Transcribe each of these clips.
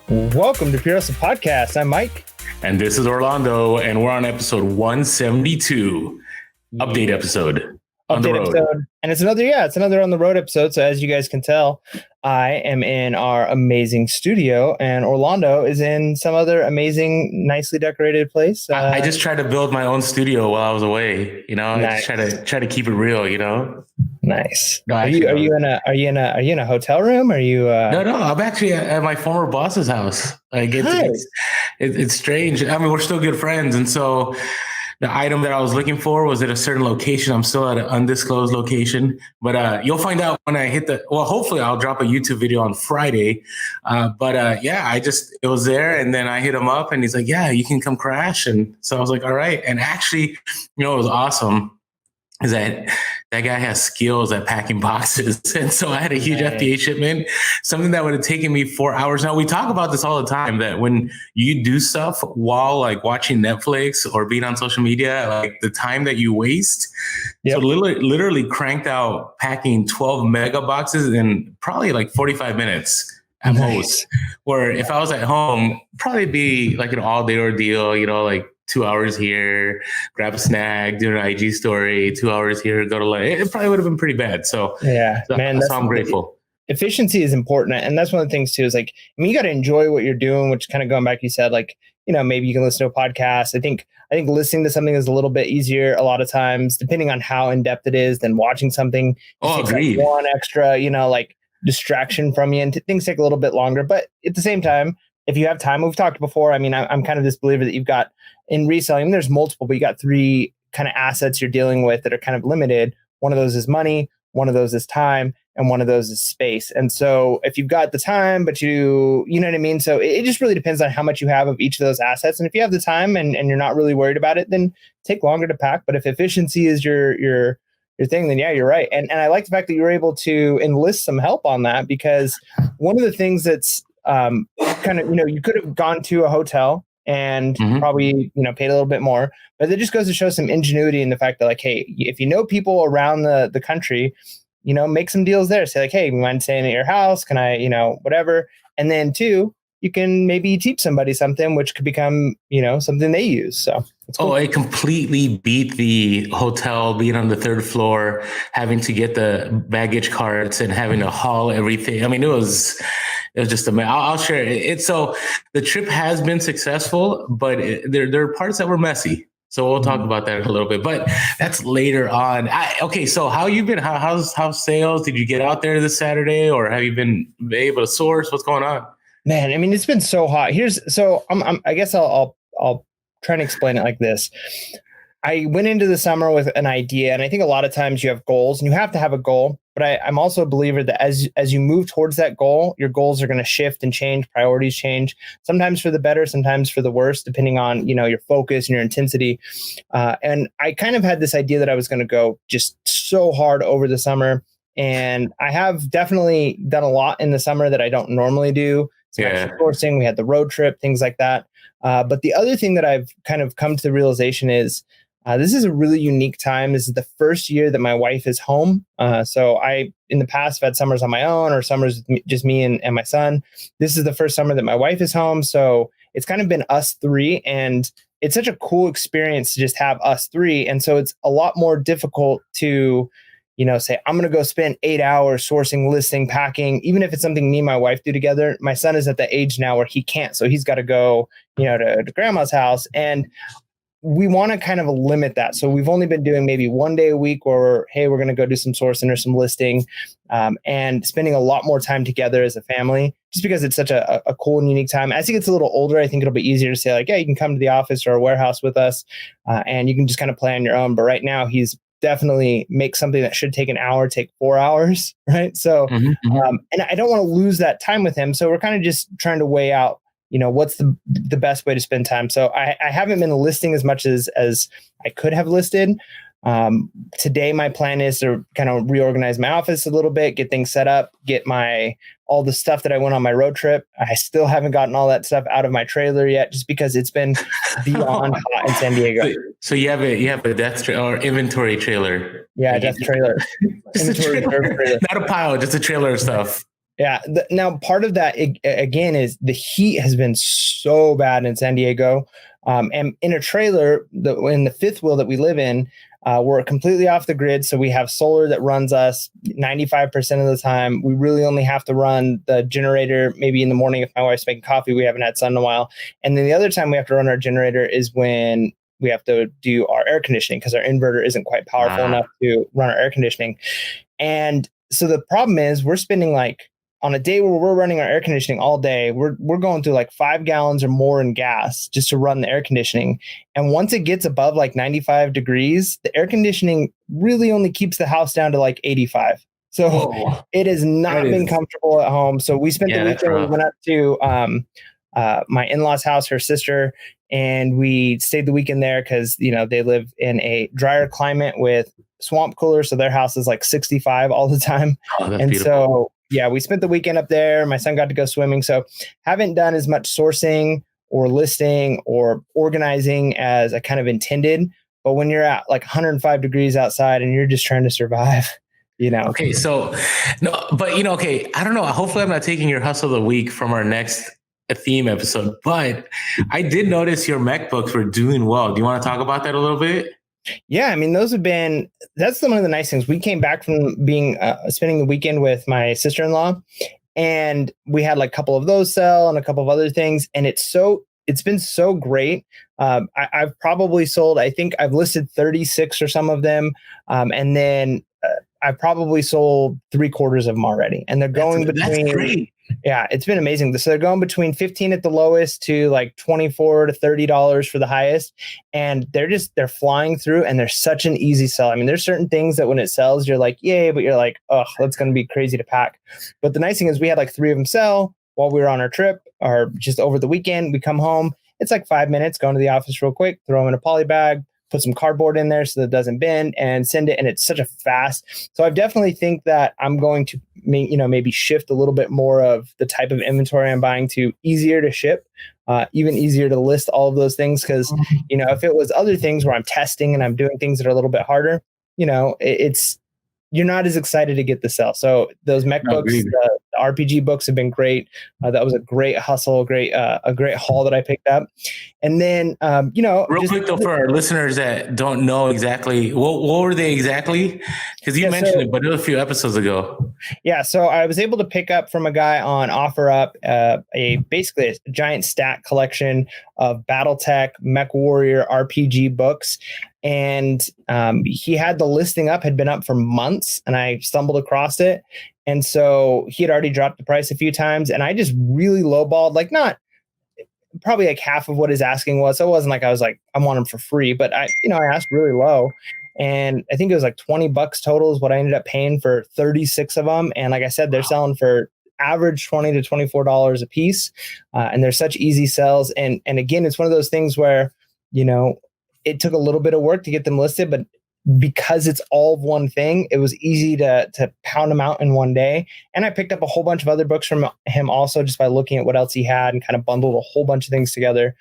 Welcome to Pure Hustle Podcast. I'm Mike. And this is Orlando, and we're on episode 172, update episode on the road. And it's another on the road episode. So as you guys can tell, I am in our amazing studio, and Orlando is in some other amazing, nicely decorated place. I just tried to build my own studio while I was away. Nice. I try to keep it real. Nice. No, are you in a hotel room? Are you? No. I'm actually at my former boss's house. Like it's strange. I mean, we're still good friends, and so the item that I was looking for was at a certain location. I'm still at an undisclosed location, but you'll find out when I hit hopefully I'll drop a YouTube video on Friday. It was there, and then I hit him up and he's like, yeah, you can come crash. And so I was like, all right. And actually, it was awesome is that guy has skills at packing boxes. And so I had a huge FBA shipment, something that would have taken me 4 hours. Now, we talk about this all the time, that when you do stuff while like watching Netflix or being on social media, like the time that you waste. Yep. So literally cranked out packing 12 mega boxes in probably like 45 minutes at most. Where if I was at home, probably be like an all-day ordeal, like 2 hours here, grab a snack, do an IG story, 2 hours here, go to lunch. It probably would have been pretty bad. So I'm grateful. Efficiency is important. And that's one of the things too, is like, you got to enjoy what you're doing, which kind of going back, you said, like, maybe you can listen to a podcast. I think listening to something is a little bit easier a lot of times, depending on how in-depth it is, than watching something. Agreed. Like one extra, like distraction from you, and things take a little bit longer. But at the same time, if you have time, we've talked before. I mean, I'm kind of this believer that you've got in reselling, there's multiple, but you got three kind of assets you're dealing with that are kind of limited. One of those is money, one of those is time, and one of those is space. And so if you've got the time, but you know what I mean? So it just really depends on how much you have of each of those assets. And if you have the time and you're not really worried about it, then take longer to pack. But if efficiency is your thing, then yeah, you're right. And I like the fact that you were able to enlist some help on that, because one of the things that's kind of, you could have gone to a hotel and probably, paid a little bit more, but it just goes to show some ingenuity in the fact that, like, hey, if you know people around the country, make some deals there. Say like, hey, you mind staying at your house? Can I, whatever. And then two, you can maybe teach somebody something, which could become, something they use. So it's cool. It completely beat the hotel being on the third floor, having to get the baggage carts and having to haul everything. I mean, it was just amazing. I'll share it. So the trip has been successful, but there are parts that were messy. So we'll talk about that in a little bit, but that's later on. So how you been? How's sales? Did you get out there this Saturday, or have you been able to source? What's going on? Man, I mean, it's been so hot. I guess I'll try and explain it like this. I went into the summer with an idea, and I think a lot of times you have goals, and you have to have a goal. But I'm also a believer that as you move towards that goal, your goals are going to shift and change. Priorities change, sometimes for the better, sometimes for the worse, depending on your focus and your intensity. And I kind of had this idea that I was going to go just so hard over the summer, and I have definitely done a lot in the summer that I don't normally do. Sourcing, we had the road trip, things like that. But the other thing that I've kind of come to the realization is this is a really unique time. This is the first year that my wife is home. So I, in the past, have had summers on my own or summers with just me and my son. This is the first summer that my wife is home. So it's kind of been us three. And it's such a cool experience to just have us three. And so it's a lot more difficult to say, I'm going to go spend 8 hours sourcing, listing, packing, even if it's something me and my wife do together. My son is at the age now where he can't. So he's got to go, to grandma's house. And we want to kind of limit that. So we've only been doing maybe 1 day a week where, hey, we're going to go do some sourcing or some listing, and spending a lot more time together as a family, just because it's such a cool and unique time. As he gets a little older, I think it'll be easier to say like, yeah, you can come to the office or a warehouse with us, and you can just kind of play on your own. But right now he's definitely make something that should take an hour, take 4 hours. Right. So, and I don't want to lose that time with him. So we're kind of just trying to weigh out, what's the best way to spend time. So I haven't been listing as much as I could have listed. Today, my plan is to kind of reorganize my office a little bit, get things set up, get all the stuff that I went on my road trip. I still haven't gotten all that stuff out of my trailer yet, just because it's been beyond hot in San Diego. So you have a death or inventory trailer. Yeah, death trailer. Just a trailer. Not a pile, just a trailer of stuff. Yeah. Now, part of that, again, is the heat has been so bad in San Diego. And in a trailer, in the fifth wheel that we live in, we're completely off the grid. So we have solar that runs us 95% of the time. We really only have to run the generator maybe in the morning if my wife's making coffee. We haven't had sun in a while. And then the other time we have to run our generator is when we have to do our air conditioning because our inverter isn't quite powerful enough to run our air conditioning. And so the problem is we're spending like on a day where we're running our air conditioning all day, we're going through like 5 gallons or more in gas just to run the air conditioning. And once it gets above like 95 degrees, the air conditioning really only keeps the house down to like 85. So it has not been comfortable at home. So we spent the weekend, we went up to my in-laws house, her sister, and we stayed the weekend there because, you know, they live in a drier climate with swamp cooler. So their house is like 65 all the time. And beautiful. So, yeah, we spent the weekend up there. My son got to go swimming. So haven't done as much sourcing or listing or organizing as I kind of intended. But when you're at like 105 degrees outside and you're just trying to survive, you know. Okay. So, no, but, you know, okay, I don't know. Hopefully I'm not taking your hustle of the week from our next theme episode, but I did notice your MacBooks were doing well. Do you want to talk about that a little bit? Yeah, I mean, that's one of the nice things. We came back from being spending the weekend with my sister-in-law, and we had like a couple of those sell and a couple of other things. And it's been so great. I've probably sold, I think I've listed 36 or some of them. And then I've probably sold 3/4 of them already. And they're going between, that's great. Yeah, it's been amazing. So they're going between 15 at the lowest to like $24 to $30 for the highest. And they're flying through, and they're such an easy sell. I mean, there's certain things that when it sells, you're like, yay, but you're like, oh, that's going to be crazy to pack. But the nice thing is we had like 3 of them sell while we were on our trip or just over the weekend. We come home. It's like 5 minutes, go into the office real quick, throw them in a poly bag, put some cardboard in there so that it doesn't bend, and send it. And it's such a fast. So I definitely think that I'm going to maybe shift a little bit more of the type of inventory I'm buying to easier to ship, even easier to list, all of those things. Because, you know, if it was other things where I'm testing and I'm doing things that are a little bit harder, you know, you're not as excited to get the sell. So those mech books, the RPG books have been great. That was a great hustle, a great haul that I picked up. And then, you know, real quick though, for our listeners that don't know exactly, what were they exactly? Because you mentioned it, but it was a few episodes ago. Yeah, so I was able to pick up from a guy on OfferUp basically a giant stack collection of BattleTech, MechWarrior RPG books. And he had the listing up, had been up for months, and I stumbled across it. And so he had already dropped the price a few times, and I just really lowballed, like not probably like half of what his asking was. So it wasn't like I was like, I want him for free, but I asked really low. And I think it was like $20 total is what I ended up paying for 36 of them. And like I said, they're selling for average $20 to $24 a piece. And they're such easy sells. And again, it's one of those things where, you know, it took a little bit of work to get them listed, but because it's all of one thing, it was easy to pound them out in one day. And I picked up a whole bunch of other books from him also just by looking at what else he had and kind of bundled a whole bunch of things together.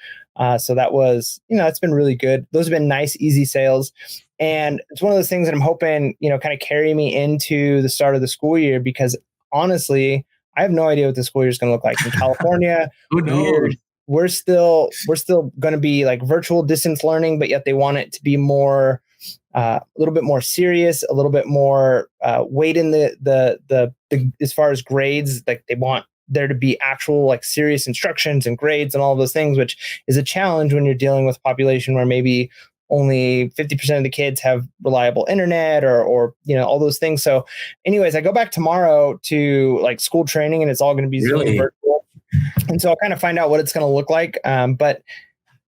So that was, you know, it's been really good. Those have been nice, easy sales. And it's one of those things that I'm hoping, you know, kind of carry me into the start of the school year, because honestly, I have no idea what the school year is going to look like in California. Who knows? We're still going to be like virtual distance learning, but yet they want it to be more, a little bit more serious, a little bit more weight in the as far as grades. Like they want there to be actual like serious instructions and grades and all of those things, which is a challenge when you're dealing with a population where maybe only 50% of the kids have reliable internet or you know, all those things. So anyways, I go back tomorrow to like school training, and it's all going to be Zoom virtual. And so I'll kind of find out what it's going to look like. But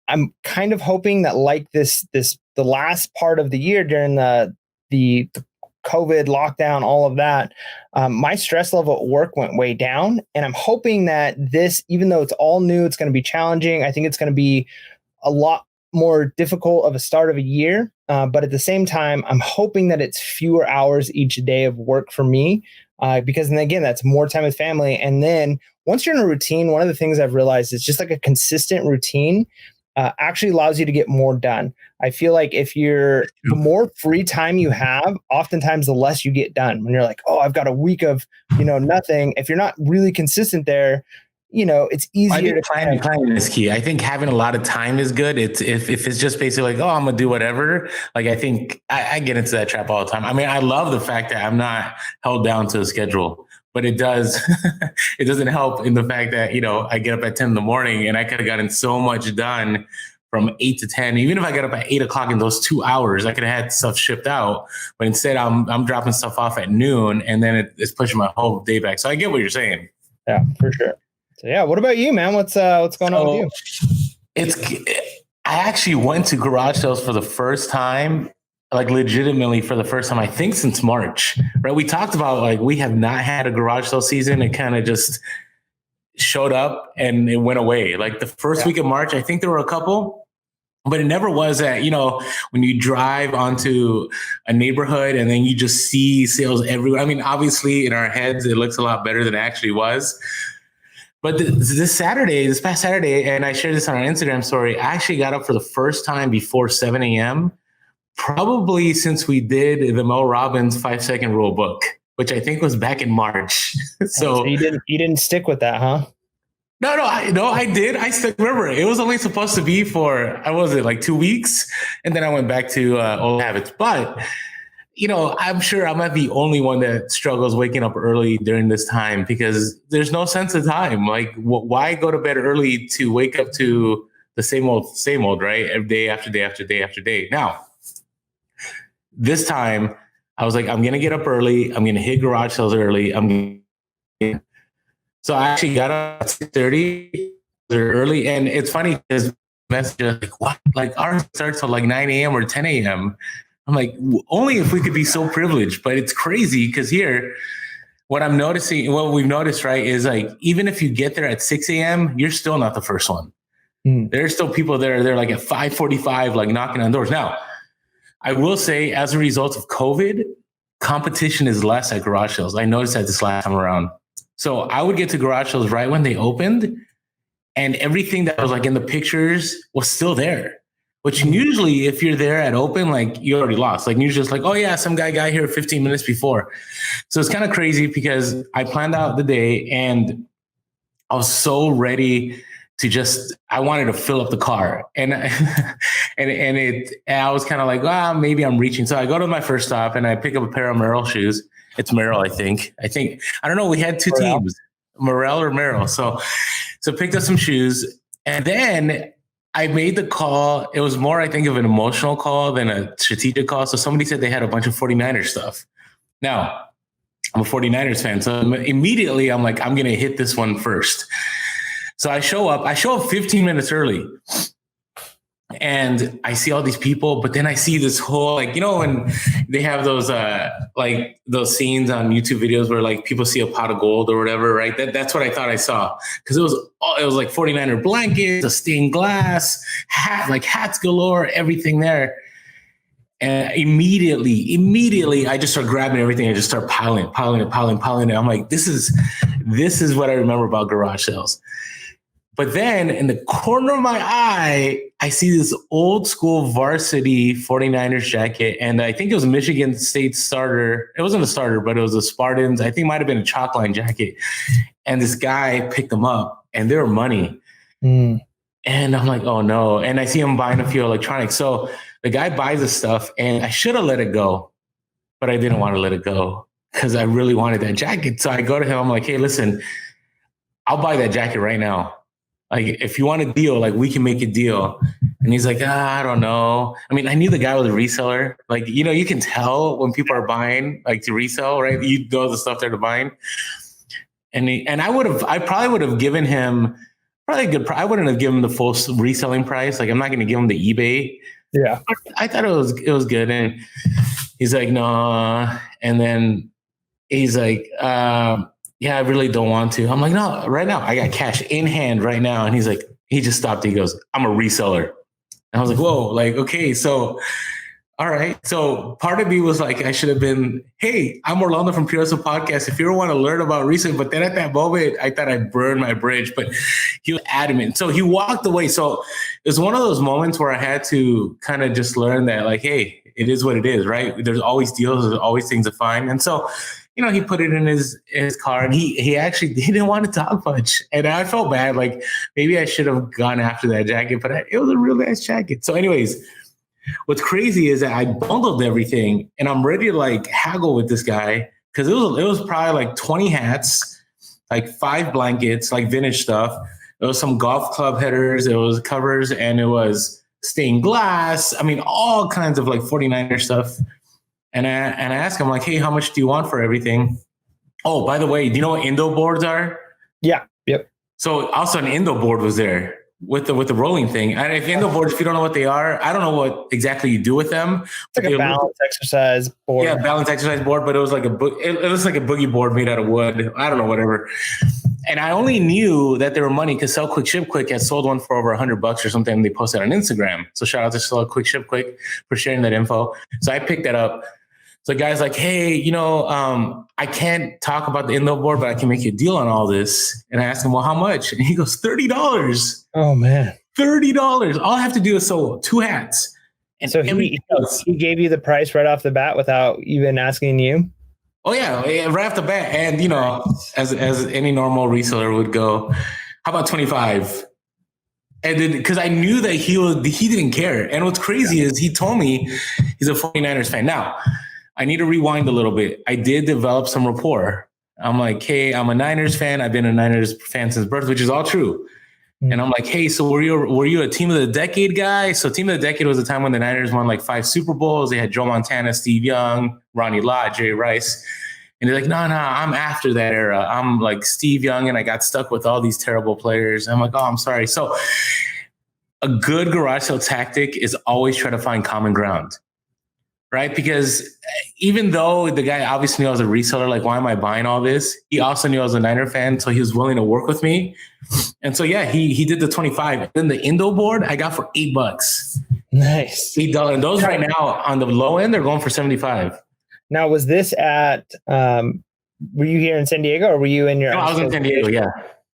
I'm kind of hoping that like the last part of the year during the COVID lockdown, all of that, my stress level at work went way down. And I'm hoping that this, even though it's all new, it's going to be challenging. I think it's going to be a lot more difficult of a start of a year. But at the same time, I'm hoping that it's fewer hours each day of work for me. Because then again, that's more time with family. And then once you're in a routine, one of the things I've realized is just like a consistent routine actually allows you to get more done. I feel like the more free time you have, oftentimes the less you get done. When you're like, oh, I've got a week of, nothing. If you're not really consistent there, it's easier to planning is key. I think having a lot of time is good. It's if it's just basically like, oh, I'm gonna do whatever. Like, I think I get into that trap all the time. I mean, I love the fact that I'm not held down to a schedule, but it doesn't help in the fact that, I get up at 10 in the morning and I could have gotten so much done from 8 to 10. Even if I got up at 8 o'clock in those 2 hours, I could have had stuff shipped out. But instead, I'm dropping stuff off at noon, and then it's pushing my whole day back. So I get what you're saying. Yeah, for sure. So yeah, what about you, man? What's going on with you? I actually went to garage sales for the first time, like legitimately for the first time, I think since March, right? We talked about like, we have not had a garage sale season. It kind of just showed up and it went away. Like the first week of March, I think there were a couple, but it never was that, when you drive onto a neighborhood and then you just see sales everywhere. I mean, obviously in our heads, it looks a lot better than it actually was. But this past Saturday, and I shared this on our Instagram story, I actually got up for the first time before 7 a.m., probably since we did the Mel Robbins 5-second rule book, which I think was back in March. So you didn't stick with that, huh? No, I did. I still remember it was only supposed to be for, like 2 weeks. And then I went back to old habits. But, I'm sure I'm not the only one that struggles waking up early during this time, because there's no sense of time. Like, why go to bed early to wake up to the same old, right? Every day after day after day after day. Now, this time I was like, I'm going to get up early. I'm going to hit garage sales early. So I actually got up at 6:30 early. And it's funny because messages like, what? Like ours starts at like 9 a.m. or 10 a.m. I'm like, only if we could be so privileged. But it's crazy because here, what we've noticed, right, is like, even if you get there at 6 a.m., you're still not the first one. There's still people there. They're like at 5:45, like knocking on doors. Now, I will say, as a result of COVID, competition is less at garage sales. I noticed that this last time around. So I would get to garage sales right when they opened, and everything that was like in the pictures was still there. Which usually, if you're there at open, like you already lost. Like you're just like, oh yeah, some guy got here 15 minutes before. So it's kind of crazy because I planned out the day and I was so ready to I wanted to fill up the car. And I was kind of like, maybe I'm reaching. So I go to my first stop and I pick up a pair of Merrell shoes. It's Merrell, I think. I don't know. We had two teams, Merrell or Merrell. So picked up some shoes, and then I made the call. It was more, I think, of an emotional call than a strategic call. So somebody said they had a bunch of 49ers stuff. Now, I'm a 49ers fan. So immediately I'm like, I'm going to hit this one first. So I show up 15 minutes early. And I see all these people, but then I see this whole, like, when they have those those scenes on YouTube videos where like people see a pot of gold or whatever, right? That's what I thought I saw, because it was like 49er blankets, a stained glass, hats galore, everything there. And immediately, I just start grabbing everything. I just start piling it. I'm like, this is what I remember about garage sales. But then in the corner of my eye, I see this old school varsity 49ers jacket. And I think it was a Michigan State starter. It wasn't a starter, but it was a Spartans. I think it might have been a chalkline jacket. And this guy picked them up and they were money. And I'm like, oh no. And I see him buying a few electronics. So the guy buys the stuff and I should have let it go, but I didn't want to let it go because I really wanted that jacket. So I go to him. I'm like, hey, listen, I'll buy that jacket right now. Like, if you want a deal, like, we can make a deal. And he's like, I don't know. I mean, I knew the guy was a reseller. Like, you can tell when people are buying, like, to resell, right? You know the stuff they're buying. And I probably would have given him probably a good price. I wouldn't have given him the full reselling price. Like, I'm not going to give him the eBay. Yeah. I thought it was good. And he's like, no. And then he's like, yeah, I really don't want to. I'm like, no, right now I got cash in hand right now. And he's like, he just stopped. He goes, I'm a reseller. And I was like, whoa, like, okay. So all right. So part of me was like, I should have been, hey, I'm Orlando from Pure Hustle Podcast. If you ever want to learn about reselling, but then at that moment, I thought I'd burned my bridge, but he was adamant. So he walked away. So it was one of those moments where I had to kind of just learn that, like, hey, it is what it is, right? There's always deals, there's always things to find. And so, he put it in his car, and he actually didn't want to talk much. And I felt bad. Like, maybe I should have gone after that jacket, but it was a real nice jacket. So anyways, what's crazy is that I bundled everything, and I'm ready to like haggle with this guy, because it was probably like 20 hats, like 5 blankets, like vintage stuff. There was some golf club headers, it was covers, and it was stained glass. I mean, all kinds of like 49er stuff. And I asked him, like, hey, how much do you want for everything? Oh, by the way, do you know what Indo boards are? Yeah. Yep. So also an Indo board was there with the rolling thing. And if Indo boards, if you don't know what they are, I don't know what exactly you do with them. It's like a balance exercise board. Yeah, balance exercise board, but it was like it looks like a boogie board made out of wood. I don't know, whatever. And I only knew that they were money because Sell Quick Ship Quick had sold one for over $100 or something. And they posted on Instagram. So shout out to Sell Quick Ship Quick for sharing that info. So I picked that up. So the guy's like, hey, I can't talk about the Indo board, but I can make you a deal on all this. And I asked him, well, how much? And he goes, $30. Oh, man. $30. All I have to do is sell 2 hats. And so he gave you the price right off the bat without even asking you? Oh, yeah, right off the bat. And, as any normal reseller would go, how about 25? And then, because I knew that he didn't care. And what's crazy is he told me he's a 49ers fan. Now, I need to rewind a little bit. I did develop some rapport. I'm like, hey, I'm a Niners fan. I've been a Niners fan since birth, which is all true. Mm-hmm. And I'm like, hey, so were you a team of the decade guy? So team of the decade was the time when the Niners won like 5 Super Bowls. They had Joe Montana, Steve Young, Ronnie Lott, Jerry Rice. And they're like, no, I'm after that era. I'm like Steve Young, and I got stuck with all these terrible players. I'm like, oh, I'm sorry. So a good garage sale tactic is always try to find common ground. Right? Because even though the guy obviously knew I was a reseller, like, why am I buying all this? He also knew I was a Niner fan, so he was willing to work with me. And so, yeah, he did the 25. Then the Indo board I got for $8. Nice. $8. And those right now on the low end, they're going for 75. Now, was this at, were you here in San Diego, or were you in your? No, I was in San Diego, yeah.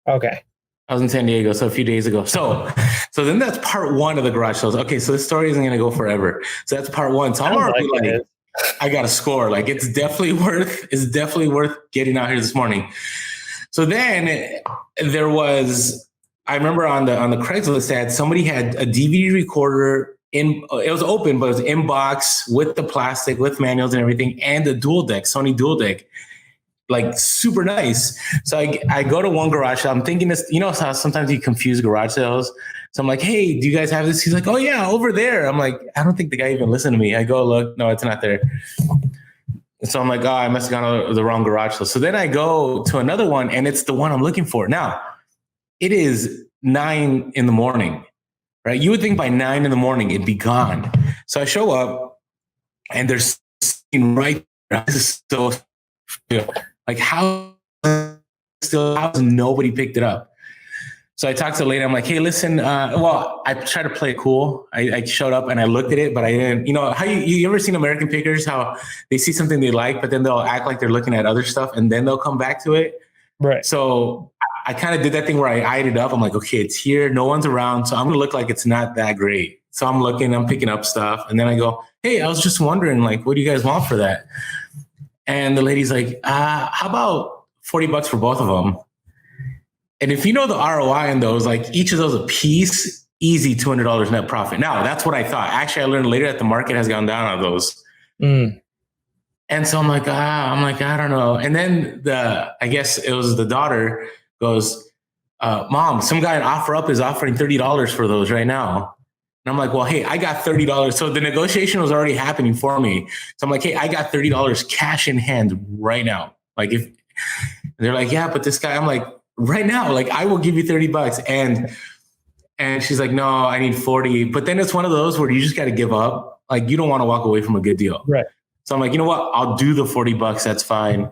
Okay. I was in San Diego, so a few days ago. So then that's part 1 of the garage sales. Okay, so this story isn't going to go forever. So that's part 1. So I'm already like, I got to score. Like, it's definitely worth getting out here this morning. So then there was, I remember on the Craigslist ad, somebody had a DVD recorder it was open, but it was in box with the plastic, with manuals and everything, and the dual deck, Sony dual deck. Like, super nice. So I go to one garage sale. I'm thinking this, how sometimes you confuse garage sales. So I'm like, hey, do you guys have this? He's like, oh yeah, over there. I'm like, I don't think the guy even listened to me. I go, look, no, it's not there. So I'm like, oh, I must have gone to the wrong garage sale. So then I go to another one, and it's the one I'm looking for. Now, it is 9 a.m, right? You would think by 9 a.m, it'd be gone. So I show up, and there's right there. This is so like, how has nobody picked it up? So I talked to the lady. I'm like, hey, listen, I tried to play it cool. I showed up and I looked at it, but I didn't, how you ever seen American Pickers, how they see something they like, but then they'll act like they're looking at other stuff and then they'll come back to it. Right. So I kind of did that thing where I eyed it up. I'm like, okay, it's here. No one's around. So I'm going to look like it's not that great. So I'm looking, I'm picking up stuff. And then I go, hey, I was just wondering, like, what do you guys want for that? And the lady's like, how about $40 for both of them? And if you know the ROI on those, like, each of those a piece, easy $200 net profit. Now, that's what I thought. Actually, I learned later that the market has gone down on those. Mm. And so I'm like, I don't know. And then I guess it was the daughter goes, Mom, some guy in OfferUp is offering $30 for those right now. And I'm like, well, hey, I got $30. So the negotiation was already happening for me. So I'm like, hey, I got $30 cash in hand right now. Like, if they're like, yeah, but this guy, I'm like, right now, like, I will give you $30. And she's like, no, I need 40. But then it's one of those where you just got to give up. Like, you don't want to walk away from a good deal. Right. So I'm like, you know what? I'll do the $40. That's fine.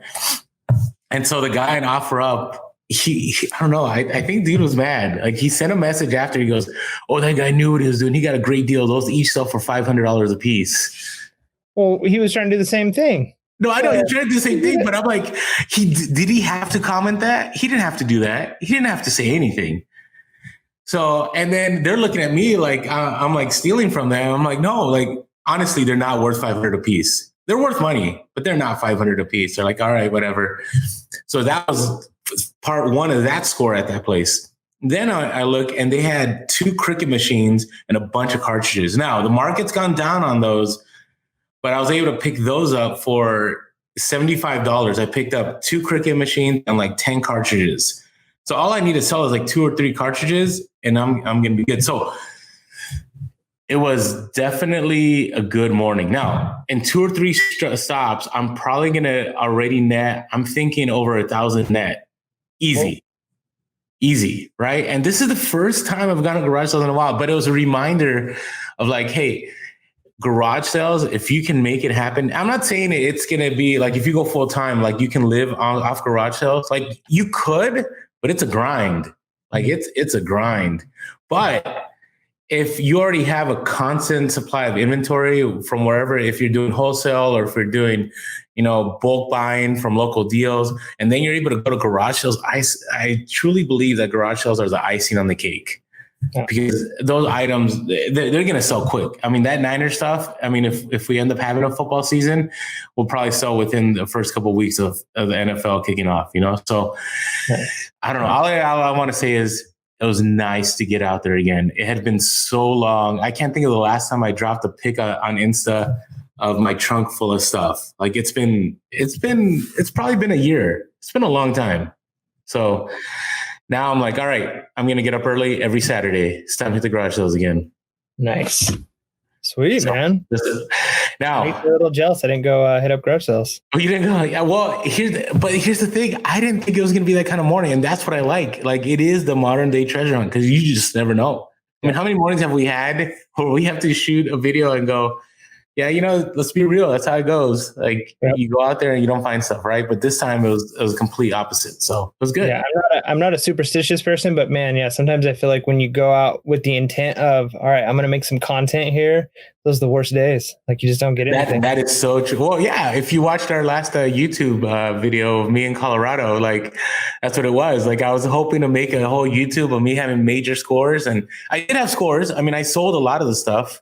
And so the guy in OfferUp, he I don't know. I think dude was mad. Like, he sent a message after. He goes, oh, that guy knew what he was doing. He got a great deal. Those each sell for $500 a piece. Well, he was trying to do the same thing. No, I know he's trying to do the same thing, but I'm like, did he have to comment that? He didn't have to do that. He didn't have to say anything. So, and then they're looking at me like I'm like stealing from them. I'm like, no, like honestly, they're not worth 500 a piece. They're worth money, but they're not 500 a piece. They're like, all right, whatever. So that was part one of that score at that place. Then I look and they had 2 Cricut machines and a bunch of cartridges. Now the market's gone down on those, but I was able to pick those up for $75. I picked up 2 Cricut machines and like 10 cartridges. So all I need to sell is like 2 or 3 cartridges and I'm going to be good. So it was definitely a good morning. Now, in 2 or 3 stops, I'm probably going to already net, I'm thinking over 1,000 net. Easy. Easy, right? And this is the first time I've gone to garage sales in a while, but it was a reminder of like, hey, garage sales, if you can make it happen, I'm not saying it's going to be like, if you go full time, like you can live off garage sales, like you could, but it's a grind. Like it's a grind. But if you already have a constant supply of inventory from wherever, if you're doing wholesale or if you're doing, bulk buying from local deals, and then you're able to go to garage sales, I truly believe that garage sales are the icing on the cake. Yeah. Because those items, they're going to sell quick. I mean, that Niner stuff, I mean, if we end up having a football season, we'll probably sell within the first couple of weeks of the NFL kicking off, So I don't know. All I want to say is it was nice to get out there again. It had been so long. I can't think of the last time I dropped a pic on Insta of my trunk full of stuff. Like it's probably been a year. It's been a long time. So now I'm like, all right, I'm going to get up early every Saturday. It's time to hit the garage sales again. Nice. Sweet, man. Now, I'm a little jealous. I didn't go hit up garage sales. Oh, you didn't go? Yeah, well, here's the thing. I didn't think it was going to be that kind of morning. And that's what I like. Like it is the modern day treasure hunt because you just never know. I mean, how many mornings have we had where we have to shoot a video and go, yeah, let's be real. That's how it goes. Like you go out there and you don't find stuff, right? But this time it was complete opposite. So it was good. Yeah, I'm not a superstitious person, but man, yeah, sometimes I feel like when you go out with the intent of, all right, I'm going to make some content here, those are the worst days. Like you just don't get anything. That is so true. Well, yeah, if you watched our last YouTube video of me in Colorado, like that's what it was. Like I was hoping to make a whole YouTube of me having major scores, and I did have scores. I mean, I sold a lot of the stuff.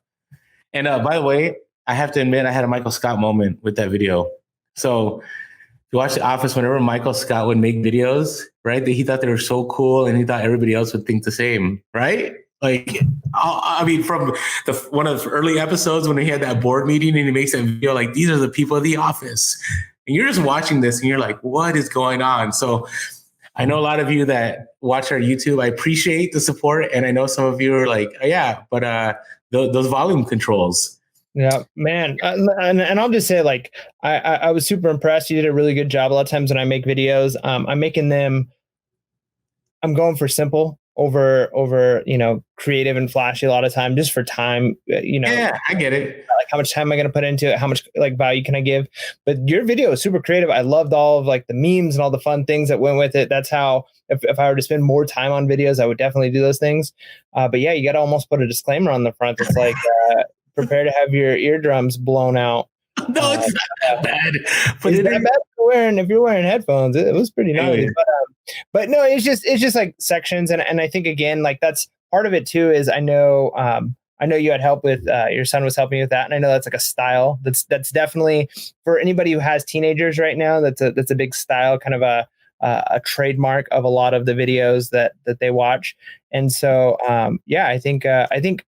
And by the way, I have to admit, I had a Michael Scott moment with that video. So if you watch The Office, whenever Michael Scott would make videos, right, that he thought they were so cool and he thought everybody else would think the same, right? Like, I mean, from one of the early episodes when he had that board meeting and he makes that video, like, these are the people of The Office. And you're just watching this and you're like, what is going on? So I know a lot of you that watch our YouTube. I appreciate the support. And I know some of you are like, oh, yeah, but those volume controls. Yeah, man. And I'll just say, like, I was super impressed. You did a really good job. A lot of times when I make videos, I'm making them, I'm going for simple over, creative and flashy a lot of time just for time, Yeah, I get it. Like how much time am I going to put into it? How much like value can I give? But your video is super creative. I loved all of like the memes and all the fun things that went with it. That's how, if I were to spend more time on videos, I would definitely do those things. But yeah, you got to almost put a disclaimer on the front. It's like, prepare to have your eardrums blown out. No, it's not that bad. But it's that bad if you're wearing headphones. It was pretty gnarly. But no, it's just like sections, and I think again, like that's part of it too. Is I know you had help with your son was helping you with that, and I know that's like a style that's definitely for anybody who has teenagers right now. That's a big style, kind of a trademark of a lot of the videos that they watch. And so, I think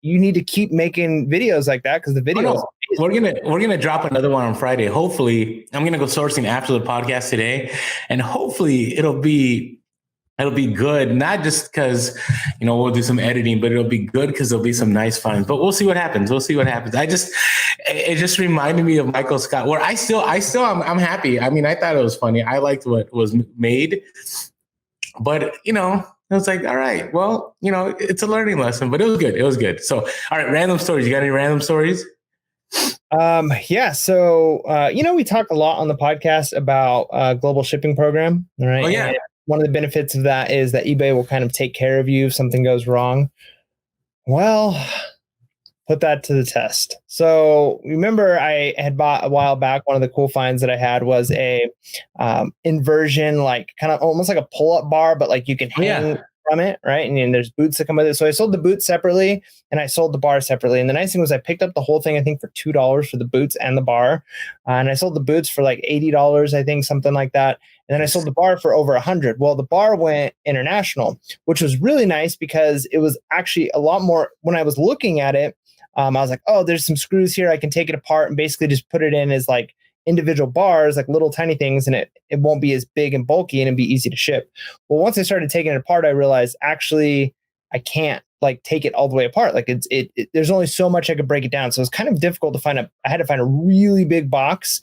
you need to keep making videos like that because the videos. We're gonna drop another one on Friday. Hopefully, I'm gonna go sourcing after the podcast today, and hopefully it'll be good. Not just because we'll do some editing, but it'll be good because there'll be some nice finds. But we'll see what happens. It just reminded me of Michael Scott. Where I'm happy. I mean, I thought it was funny. I liked what was made, but I was like, all right, well, it's a learning lesson, but it was good. It was good. So, all right, random stories. You got any random stories? Yeah. So, we talk a lot on the podcast about global shipping program, right? Oh, yeah. And one of the benefits of that is that eBay will kind of take care of you if something goes wrong. Well, put that to the test. So remember, I had bought a while back. One of the cool finds that I had was a inversion, like kind of almost like a pull-up bar, but like you can hang from it, right? And then there's boots that come with it. So I sold the boots separately, and I sold the bar separately. And the nice thing was I picked up the whole thing, I think, for $2 for the boots and the bar, and I sold the boots for like $80, I think, something like that. And then I sold the bar for over 100. Well, the bar went international, which was really nice because it was actually a lot more. When I was looking at it, I was like, oh, there's some screws here. I can take it apart and basically just put it in as like individual bars, like little tiny things, and it won't be as big and bulky and it'd be easy to ship. Well, once I started taking it apart, I realized actually I can't like take it all the way apart. Like there's only so much I could break it down. So it's kind of difficult to find I had to find a really big box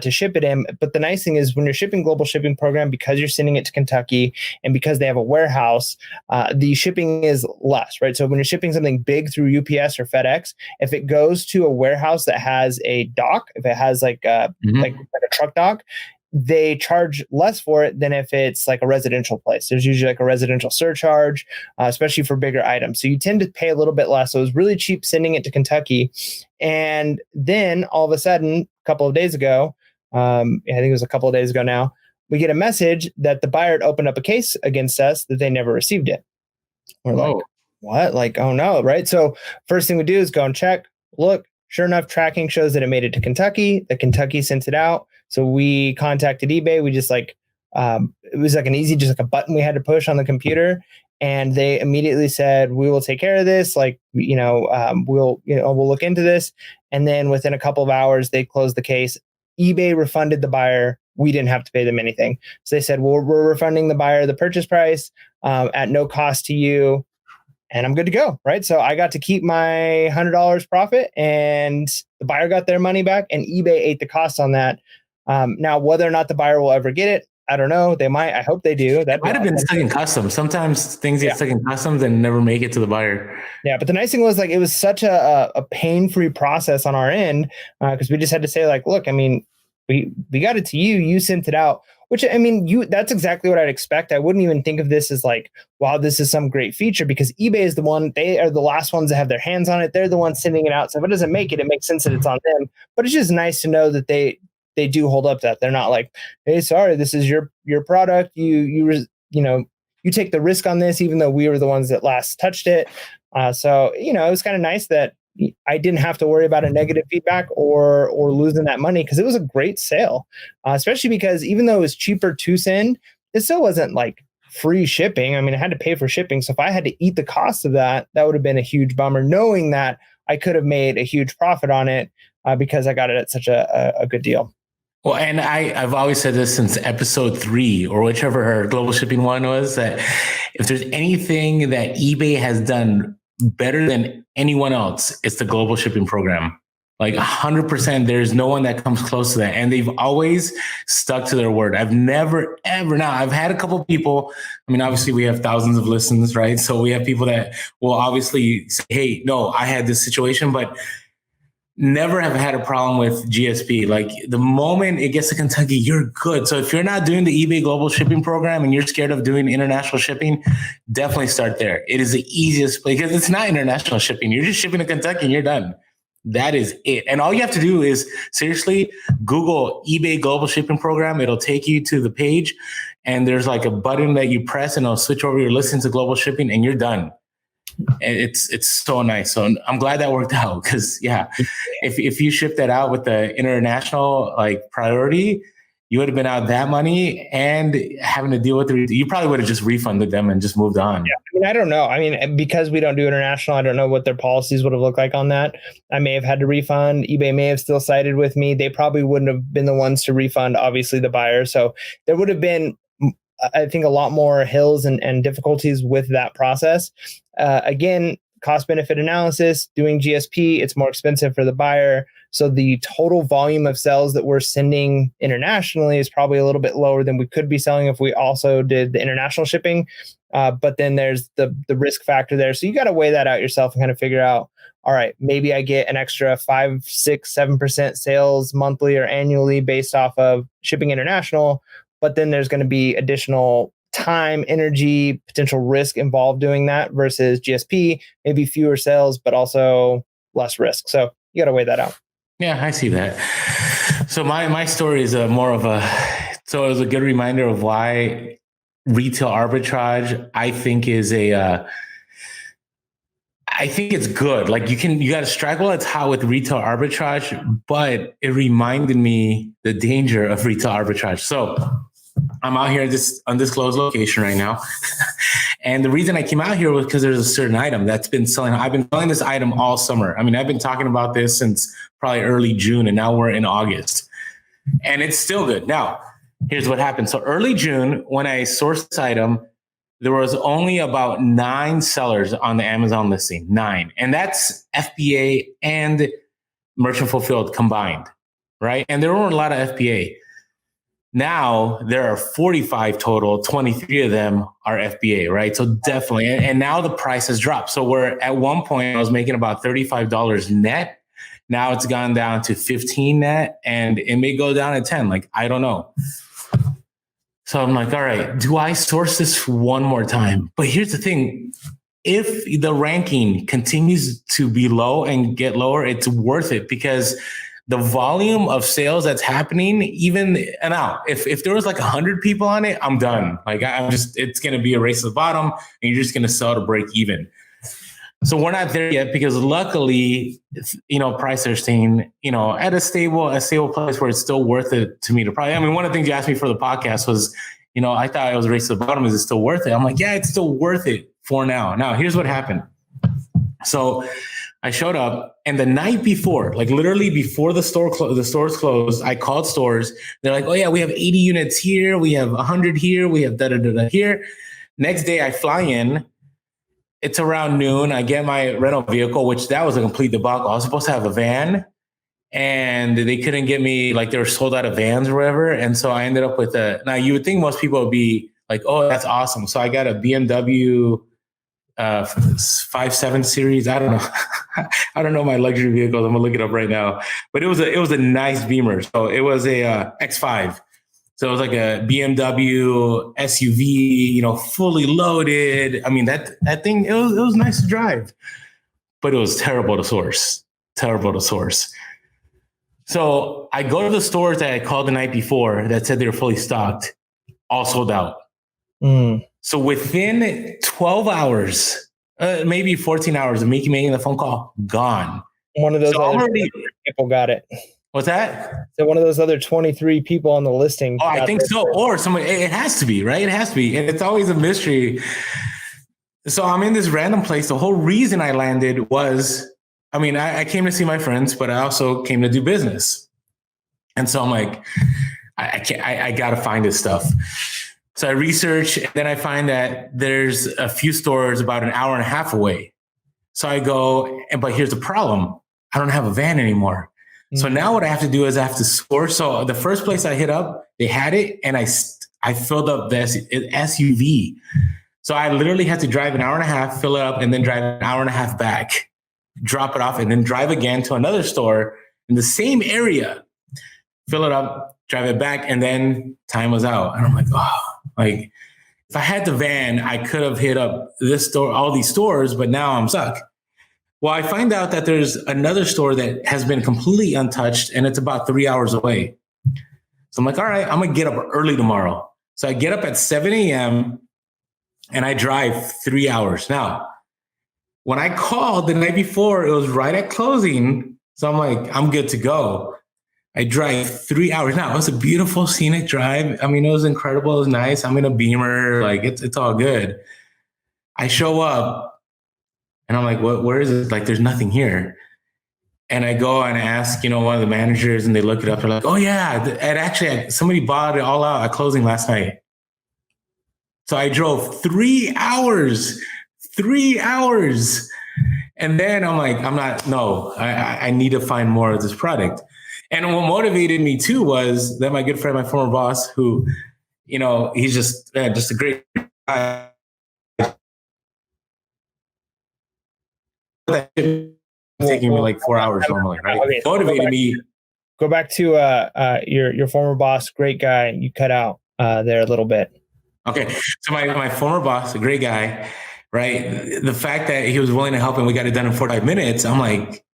to ship it in. But the nice thing is when you're shipping global shipping program, because you're sending it to Kentucky and because they have a warehouse, the shipping is less, right? So when you're shipping something big through UPS or FedEx, if it goes to a warehouse that has a dock, if it has like a truck dock, they charge less for it than if it's like a residential place. There's usually like a residential surcharge, especially for bigger items. So you tend to pay a little bit less. So it was really cheap sending it to Kentucky. And then all of a sudden, a couple of days ago, I think it was a couple of days ago now, we get a message that the buyer had opened up a case against us that they never received it. We're like, what? Like, oh no, right? So first thing we do is go and check. Look, sure enough, tracking shows that it made it to Kentucky. The Kentucky sent it out. So we contacted eBay. We just like, it was like just like a button we had to push on the computer. And they immediately said, we will take care of this. Like, we'll look into this. And then within a couple of hours, they closed the case. eBay refunded the buyer. We didn't have to pay them anything. So they said, well, we're refunding the buyer the purchase price at no cost to you. And I'm good to go, right? So I got to keep my $100 profit, and the buyer got their money back, and eBay ate the cost on that. Now, whether or not the buyer will ever get it, I don't know. They might. I hope they do. That might have been stuck in customs. Sometimes things get stuck in customs and never make it to the buyer. Yeah, but the nice thing was like it was such a pain-free process on our end because we just had to say like, look, I mean, we got it to you. You sent it out. Which, I mean, that's exactly what I'd expect. I wouldn't even think of this as like, wow, this is some great feature, because eBay is they are the last ones that have their hands on it. They're the ones sending it out. So if it doesn't make it, it makes sense that it's on them. But it's just nice to know that they do hold up to that. They're not like, hey, sorry, this is your product. You take the risk on this, even though we were the ones that last touched it. So it was kind of nice that I didn't have to worry about a negative feedback or losing that money, because it was a great sale, especially because even though it was cheaper to send, it still wasn't like free shipping. I mean, I had to pay for shipping. So if I had to eat the cost of that, that would have been a huge bummer, knowing that I could have made a huge profit on it because I got it at such a good deal. Well, and I've always said this since episode 3 or whichever our global shipping one was, that if there's anything that eBay has done better than anyone else, it's the global shipping program. Like 100%, there's no one that comes close to that. And they've always stuck to their word. I've never, ever, now I've had a couple of people, I mean, obviously we have thousands of listens, right? So we have people that will obviously say, hey, no, I had this situation, but never have had a problem with GSP. Like the moment it gets to Kentucky, you're good. So if you're not doing the eBay global shipping program and you're scared of doing international shipping, definitely start there. It is the easiest place because it's not international shipping. You're just shipping to Kentucky and you're done. That is it. And all you have to do is seriously Google eBay global shipping program. It'll take you to the page and there's like a button that you press and it'll switch over your listings to global shipping and you're done. And it's so nice. So I'm glad that worked out because if you ship that out with the international like priority, you would have been out that money and having to deal with you probably would have just refunded them and just moved on. Yeah. I mean, I don't know. I mean, because we don't do international, I don't know what their policies would have looked like on that. I may have had to refund. eBay may have still sided with me. They probably wouldn't have been the ones to refund, obviously, the buyer. So there would have been, I think, a lot more hills and difficulties with that process. Again, cost benefit analysis, doing GSP, it's more expensive for the buyer. So the total volume of sales that we're sending internationally is probably a little bit lower than we could be selling if we also did the international shipping. But then there's the risk factor there. So you got to weigh that out yourself and kind of figure out, all right, maybe I get an extra 5, 6, 7% sales monthly or annually based off of shipping international. But then there's going to be additional time, energy, potential risk involved doing that versus GSP, maybe fewer sales, but also less risk. So you got to weigh that out. Yeah, I see that. So my story is more of so it was a good reminder of why retail arbitrage, I think I think it's good. Like you got to strike while it's hot with retail arbitrage, but it reminded me the danger of retail arbitrage. So I'm out here at this undisclosed location right now. And the reason I came out here was because there's a certain item that's been selling. I've been selling this item all summer. I mean, I've been talking about this since probably early June, and now we're in August. And it's still good. Now, here's what happened. So early June, when I sourced this item, there was only about 9 sellers on the Amazon listing, 9. And that's FBA and merchant fulfilled combined, right? And there weren't a lot of FBA. Now there are 45 total, 23 of them are FBA, right? So definitely, and now the price has dropped. So we're at one point, I was making about $35 net. Now it's gone down to 15 net, and it may go down to 10. Like, I don't know. So I'm like, all right, do I source this one more time? But here's the thing. If the ranking continues to be low and get lower, it's worth it because the volume of sales that's happening, even now, if there was like 100 people on it, I'm done. Like it's going to be a race to the bottom and you're just going to sell to break even. So we're not there yet because luckily, prices are staying, at a stable place where it's still worth it to me to probably. I mean, one of the things you asked me for the podcast was, I thought it was a race to the bottom. Is it still worth it? I'm like, yeah, it's still worth it for now. Now, here's what happened. So I showed up, and the night before, like literally before the stores closed, I called stores. They're like, oh yeah, we have 80 units here. We have 100 here. We have da-da-da-da here. Next day I fly in. It's around noon. I get my rental vehicle, which that was a complete debacle. I was supposed to have a van and they couldn't get me, like they were sold out of vans or whatever. And so I ended up with now you would think most people would be like, oh, that's awesome. So I got a BMW 5.7 series. I don't know. I don't know my luxury vehicles. I'm gonna look it up right now, but it was a nice Beamer. So it was a X5. So it was like a BMW SUV, fully loaded. I mean, that thing, it was nice to drive, but it was terrible to source. So I go to the stores that I called the night before that said they were fully stocked, all sold out. So within 12 hours, maybe 14 hours of me making the phone call, gone. One of those people got it. What's that? So one of those other 23 people on the listing. Oh, I think so. Or somebody, it has to be, right? It has to be. And it's always a mystery. So I'm in this random place. The whole reason I landed was, I came to see my friends, but I also came to do business. And so I'm like, I got to find this stuff. So I research, and then I find that there's a few stores about an hour and a half away. So I go, but here's the problem. I don't have a van anymore. So now what I have to do is I have to source. So the first place I hit up, they had it, and I filled up the SUV. So I literally had to drive an hour and a half, fill it up, and then drive an hour and a half back, drop it off, and then drive again to another store in the same area, fill it up, drive it back, and then time was out. And I'm like, like if I had the van, I could have hit up this store, all these stores, but now I'm stuck. Well, I find out that there's another store that has been completely untouched, and it's about 3 hours away. So I'm like, all right, I'm going to get up early tomorrow. So I get up at 7 a.m. and I drive 3 hours. Now, when I called the night before, it was right at closing. So I'm like, I'm good to go. I drive 3 hours. Now, it was a beautiful scenic drive. It was incredible. It was nice. I'm in a Beamer. Like, it's all good. I show up. And I'm like, where is it? Like, there's nothing here. And I go and ask, one of the managers, and they look it up. They're like, oh yeah, and actually somebody bought it all out at closing last night. So I drove 3 hours. And then I'm like, I need to find more of this product. And what motivated me too was that my good friend, my former boss, who, he's just a great guy. Taking me like 4 hours normally, right? Okay, motivated me. Go back to your former boss, great guy. You cut out there a little bit. Okay, so my former boss, a great guy, right? The fact that he was willing to help and we got it done in 45 minutes, I'm like,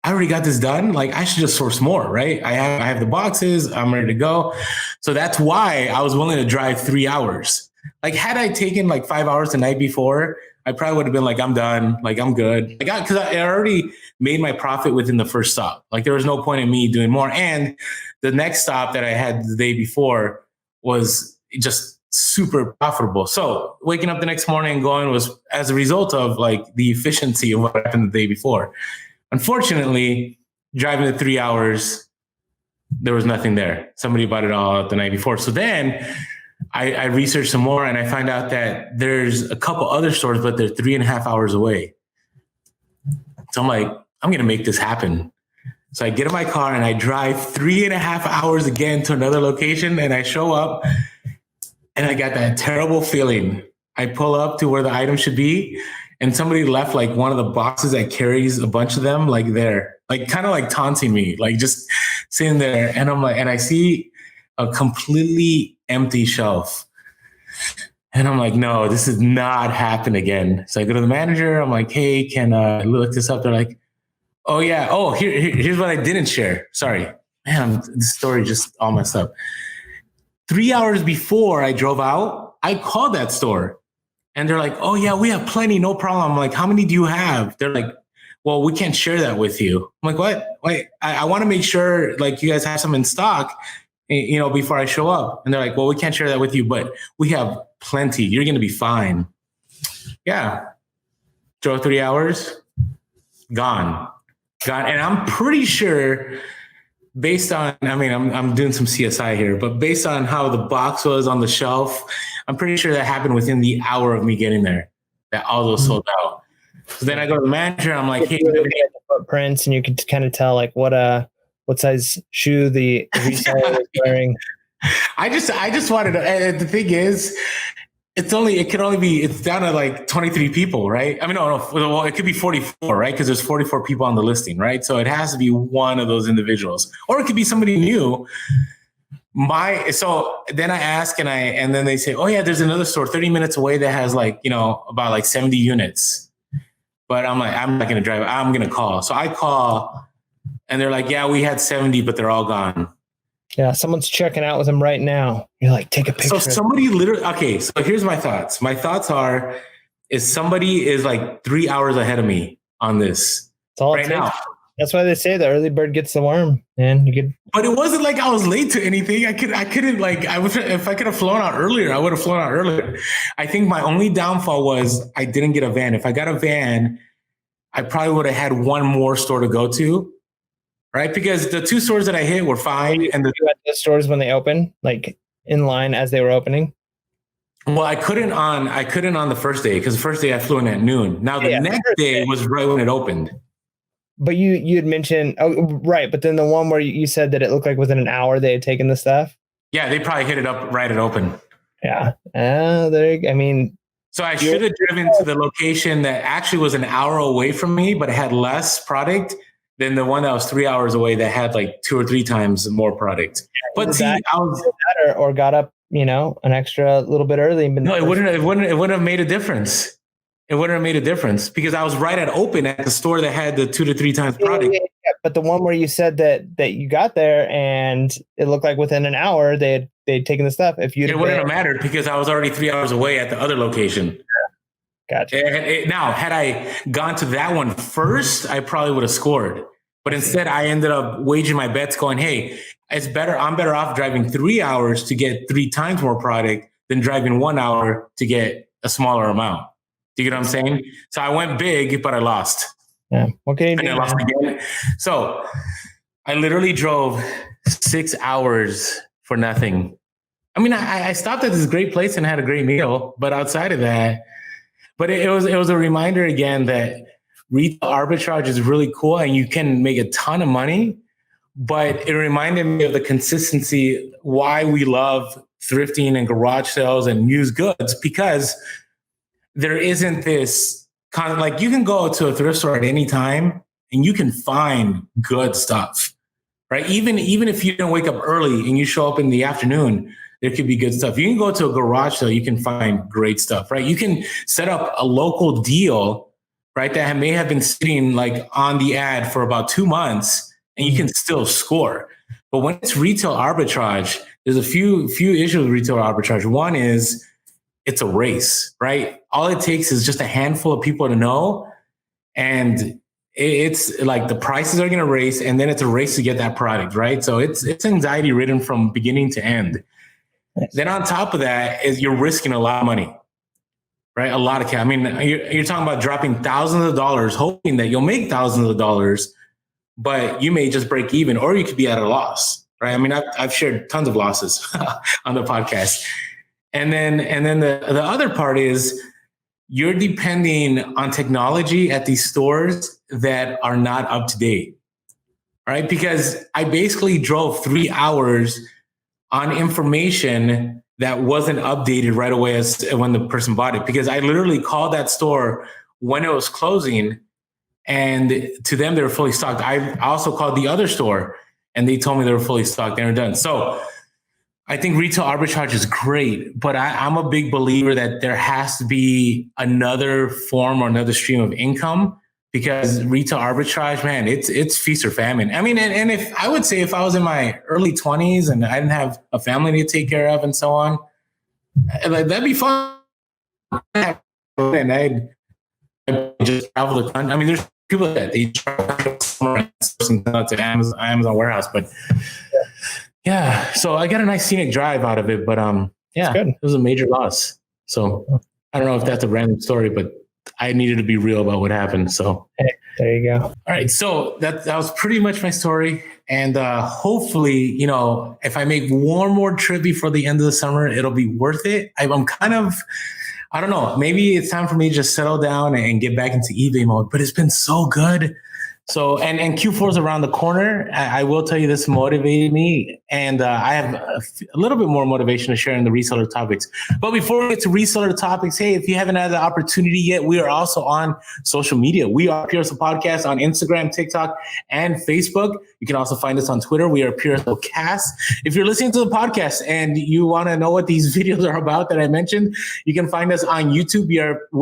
I already got this done. Like I should just source more, right? I have the boxes. I'm ready to go. So that's why I was willing to drive 3 hours. Like had I taken like 5 hours the night before, I probably would have been like, I'm done. Like I'm good. Like because I already made my profit within the first stop. Like there was no point in me doing more. And the next stop that I had the day before was just super profitable. So waking up the next morning and going was as a result of like the efficiency of what happened the day before. Unfortunately, driving the 3 hours, there was nothing there. Somebody bought it all out the night before. So then I researched some more and I find out that there's a couple other stores, but they're 3.5 hours away. So I'm like, I'm going to make this happen. So I get in my car and I drive 3.5 hours again to another location and I show up and I got that terrible feeling. I pull up to where the item should be and somebody left like one of the boxes that carries a bunch of them, like there, like kind of like taunting me, like just sitting there. And I'm like, and I see a completely empty shelf. And I'm like, no, this is not happen again. So I go to the manager. I'm like, hey, can I look this up? They're like, oh yeah. Oh, here's what I didn't share. Sorry, man, this story just all messed up. 3 hours before I drove out, I called that store. And they're like, oh, yeah, we have plenty. No problem. I'm like, how many do you have? They're like, well, we can't share that with you. I'm like, what? Wait, I want to make sure like you guys have some in stock, you know, before I show up. And they're like, well, we can't share that with you, but we have plenty. You're going to be fine. Yeah. Drove 3 hours, gone. And I'm pretty sure based on, I mean, I'm doing some CSI here, but based on how the box was on the shelf, I'm pretty sure that happened within the hour of me getting there, that all those sold out. So then I go to the manager. I'm like, hey, the footprints, and you could kind of tell like what size shoe the reseller was wearing. I just wanted to, the thing is, it's down to like 23 people, right? I mean, no, well, it could be 44, right? Because there's 44 people on the listing, right? So it has to be one of those individuals, or it could be somebody new. So then I ask and then they say, oh yeah, there's another store 30 minutes away that has like, you know, about like 70 units. But I'm like, I'm not going to drive. I'm going to call. So I call and they're like, yeah, we had 70, but they're all gone. Yeah. Someone's checking out with them right now. You're like, take a picture. So somebody literally, okay. So here's my thoughts. My thoughts is somebody is like 3 hours ahead of me on this right now. That's why they say the early bird gets the worm, man. But it wasn't like I was late to anything. If I could have flown out earlier, I would have flown out earlier. I think my only downfall was I didn't get a van. If I got a van, I probably would have had one more store to go to, right? Because the two stores that I hit were fine. And the stores when they open, like in line as they were opening. Well, I couldn't on the first day because the first day I flew in at noon. Now the next day was right when it opened. But you had mentioned, oh, right. But then the one where you said that it looked like within an hour they had taken the stuff. Yeah, they probably hit it up right at open. Yeah. So I should have driven to the location that actually was an hour away from me, but it had less product than the one that was 3 hours away that had like 2 or 3 times more product. But see, I was or got up, you know, an extra little bit early. No, it wouldn't have made a difference. It wouldn't have made a difference because I was right at open at the store that had the 2 to 3 times product. Yeah. But the one where you said that you got there and it looked like within an hour they'd taken the stuff. It wouldn't have mattered because I was already 3 hours away at the other location. Gotcha. Now, had I gone to that one first, I probably would have scored. But instead, I ended up waging my bets going, hey, I'm better off driving 3 hours to get 3 times more product than driving 1 hour to get a smaller amount. Do you get what I'm saying? So I went big, but I lost. Yeah. Okay. And I lost again. So I literally drove 6 hours for nothing. I mean, I stopped at this great place and had a great meal, but outside of that, but it was a reminder again that retail arbitrage is really cool and you can make a ton of money, but it reminded me of the consistency, why we love thrifting and garage sales and used goods, because there isn't this kind of like you can go to a thrift store at any time and you can find good stuff, right? Even if you don't wake up early and you show up in the afternoon, there could be good stuff. You can go to a garage sale, you can find great stuff, right? You can set up a local deal right? That may have been sitting like on the ad for about 2 months, and you can still score. But when it's retail arbitrage, there's a few issues with retail arbitrage. One is it's a race, right? All it takes is just a handful of people to know, and it's like the prices are going to race, and then it's a race to get that product, right? So it's anxiety ridden from beginning to end. Then on top of that is you're risking a lot of money, right? A lot of cash. I mean, you're talking about dropping thousands of dollars, hoping that you'll make thousands of dollars, but you may just break even, or you could be at a loss, right? I mean, I've shared tons of losses on the podcast. And then the other part is you're depending on technology at these stores that are not up to date, right? Because I basically drove 3 hours on information that wasn't updated right away as when the person bought it, because I literally called that store when it was closing, and to them they were fully stocked. I also called the other store and they told me they were fully stocked. They were done. So I think retail arbitrage is great, but I'm a big believer that there has to be another form or another stream of income, because retail arbitrage, man, it's feast or famine. I mean, and if I would say if I was in my early 20s and I didn't have a family to take care of and so on, that'd be fun. And I'd just travel the country. I mean, there's people that they travel to Amazon warehouse, but yeah. So I got a nice scenic drive out of it, but yeah, it was a major loss. So I don't know if that's a random story, but I needed to be real about what happened. So hey, there you go. All right. So that was pretty much my story. And hopefully, if I make one more trip before the end of the summer, it'll be worth it. I'm kind of, I don't know, maybe it's time for me to just settle down and get back into eBay mode, but it's been so good. So, and Q4 is around the corner. I will tell you, this motivated me, and I have a little bit more motivation to share in the reseller topics. But before we get to reseller topics, hey, if you haven't had the opportunity yet, we are also on social media. We are Pure Hustle Podcast on Instagram, TikTok, and Facebook. You can also find us on Twitter. We are Pure Hustle Cast. If you're listening to the podcast and you want to know what these videos are about that I mentioned, you can find us on YouTube. We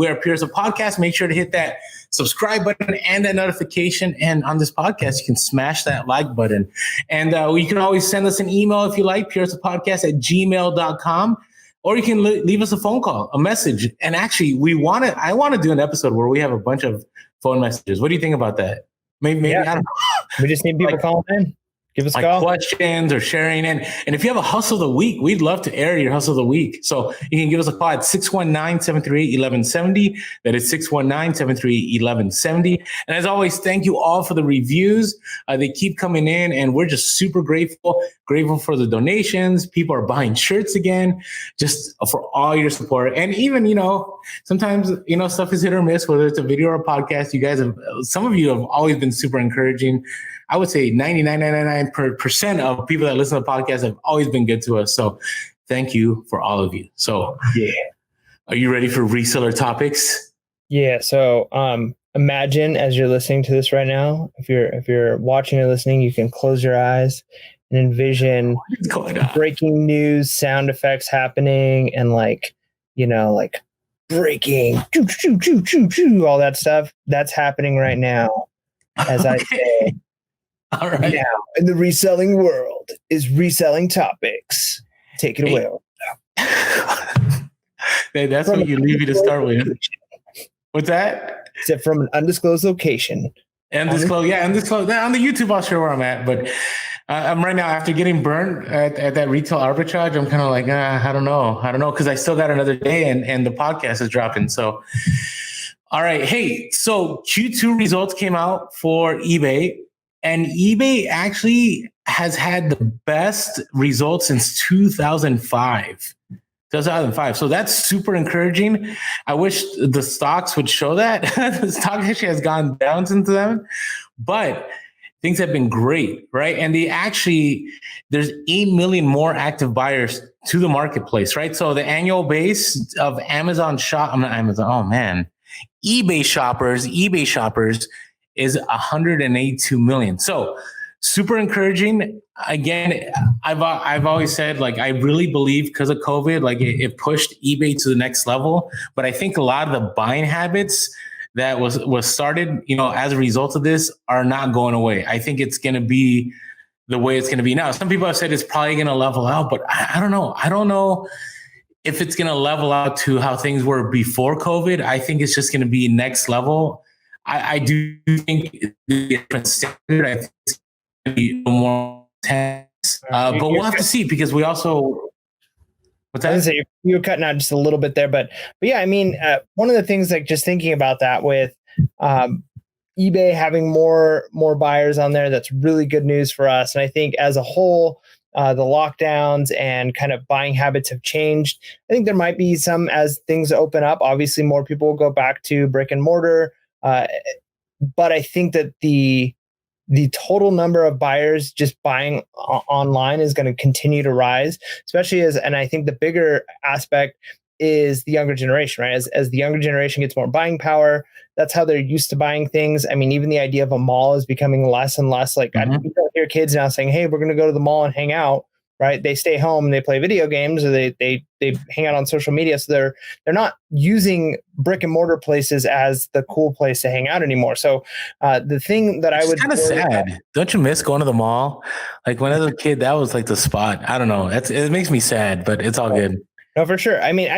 are Pure Hustle Podcast. Make sure to hit that subscribe button and that notification. And on this podcast, you can smash that like button. And you can always send us an email if you like, purehustlepodcast@gmail.com. Or you can leave us a phone call, a message. And actually, I want to do an episode where we have a bunch of phone messages. What do you think about that? Maybe I don't know. We just need people calling in. Give us a call. Questions or sharing. And if you have a hustle of the week, we'd love to air your hustle of the week. So you can give us a call at 619-738-1170. That is 619-738-1170. And as always, thank you all for the reviews. They keep coming in, and we're just super grateful for the donations. People are buying shirts again, just for all your support. And even, sometimes, stuff is hit or miss, whether it's a video or a podcast. Some of you have always been super encouraging. I would say 99.99% of people that listen to the podcast have always been good to us. So thank you for all of you. So yeah. Are you ready for reseller topics? Yeah. So imagine as you're listening to this right now, if you're watching or listening, you can close your eyes and envision breaking news, sound effects happening, and like breaking, choo, choo, choo, choo, choo, all that stuff. That's happening right now. As I say. All right. Now, in the reselling world is reselling topics. Take it away. That's what you leave me to start with. What's that? Except from an undisclosed location. Undisclosed. On the YouTube, I'll share where I'm at. But I'm right now, after getting burned at that retail arbitrage, I'm kind of like, I don't know, because I still got another day and the podcast is dropping. So, all right. Hey, so Q2 results came out for eBay. And eBay actually has had the best results since 2005. So that's super encouraging. I wish the stocks would show that. The stock actually has gone down since then, but things have been great, right? And there's 8 million more active buyers to the marketplace, right? So the annual base of eBay shoppers is 182 million. So super encouraging. Again, I've always said, like, I really believe because of COVID, like it pushed eBay to the next level. But I think a lot of the buying habits that was started, as a result of this are not going away. I think it's going to be the way it's going to be now. Some people have said it's probably going to level out, but I don't know. I don't know if it's going to level out to how things were before COVID. I think it's just going to be next level. I do think it's a different standard. I think it's going to be more intense, but we'll have to see, because we also. What's that? I was gonna say, you were cutting out just a little bit there, but yeah, I mean, one of the things, like just thinking about that with eBay having more buyers on there, that's really good news for us. And I think as a whole, the lockdowns and kind of buying habits have changed. I think there might be some, as things open up, obviously more people will go back to brick and mortar. But I think that the total number of buyers just buying online is going to continue to rise, especially and I think the bigger aspect is the younger generation, right? As the younger generation gets more buying power, that's how they're used to buying things. I mean, even the idea of a mall is becoming less and less. Like, Mm-hmm. you don't hear kids now saying, "Hey, we're going to go to the mall and hang out." Right? They stay home and they play video games, or they hang out on social media. So they're not using brick and mortar places as the cool place to hang out anymore. So the thing that I would kind of sad. Don't you miss going to the mall? Like when I was a kid, that was like the spot. I don't know. It makes me sad, but it's all good. No, for sure. I mean,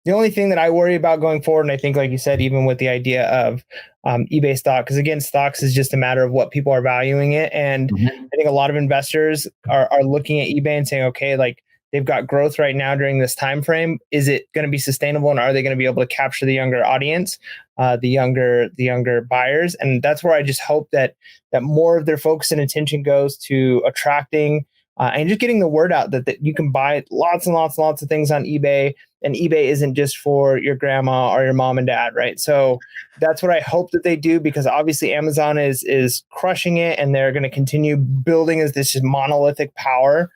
the only thing that I worry about going forward, and I think, like you said, even with the idea of eBay stock, because again, stocks is just a matter of what people are valuing it. And I think a lot of investors are looking at eBay and saying, okay, like they've got growth right now during this time frame. Is it going to be sustainable, and are they going to be able to capture the younger audience, the younger buyers? And that's where I just hope that more of their focus and attention goes to attracting and just getting the word out that you can buy lots and lots and lots of things on eBay, and eBay isn't just for your grandma or your mom and dad, right? So that's what I hope that they do, because obviously Amazon is crushing it, and they're going to continue building as this monolithic power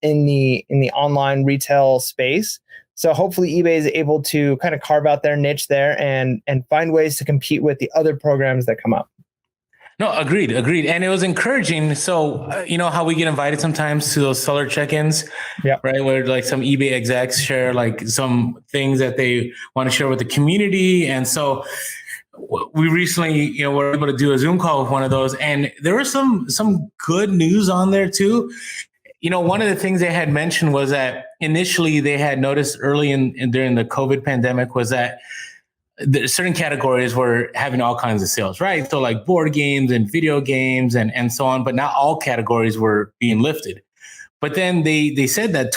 in the online retail space. So hopefully eBay is able to kind of carve out their niche there and find ways to compete with the other programs that come up. No, agreed. And it was encouraging. So, how we get invited sometimes to those seller check-ins, right? Where like some eBay execs share like some things that they want to share with the community. And so we recently, were able to do a Zoom call with one of those, and there was some good news on there too. One of the things they had mentioned was that initially they had noticed early during the COVID pandemic was that certain categories were having all kinds of sales, right? So like board games and video games and so on, but not all categories were being lifted. But then they said that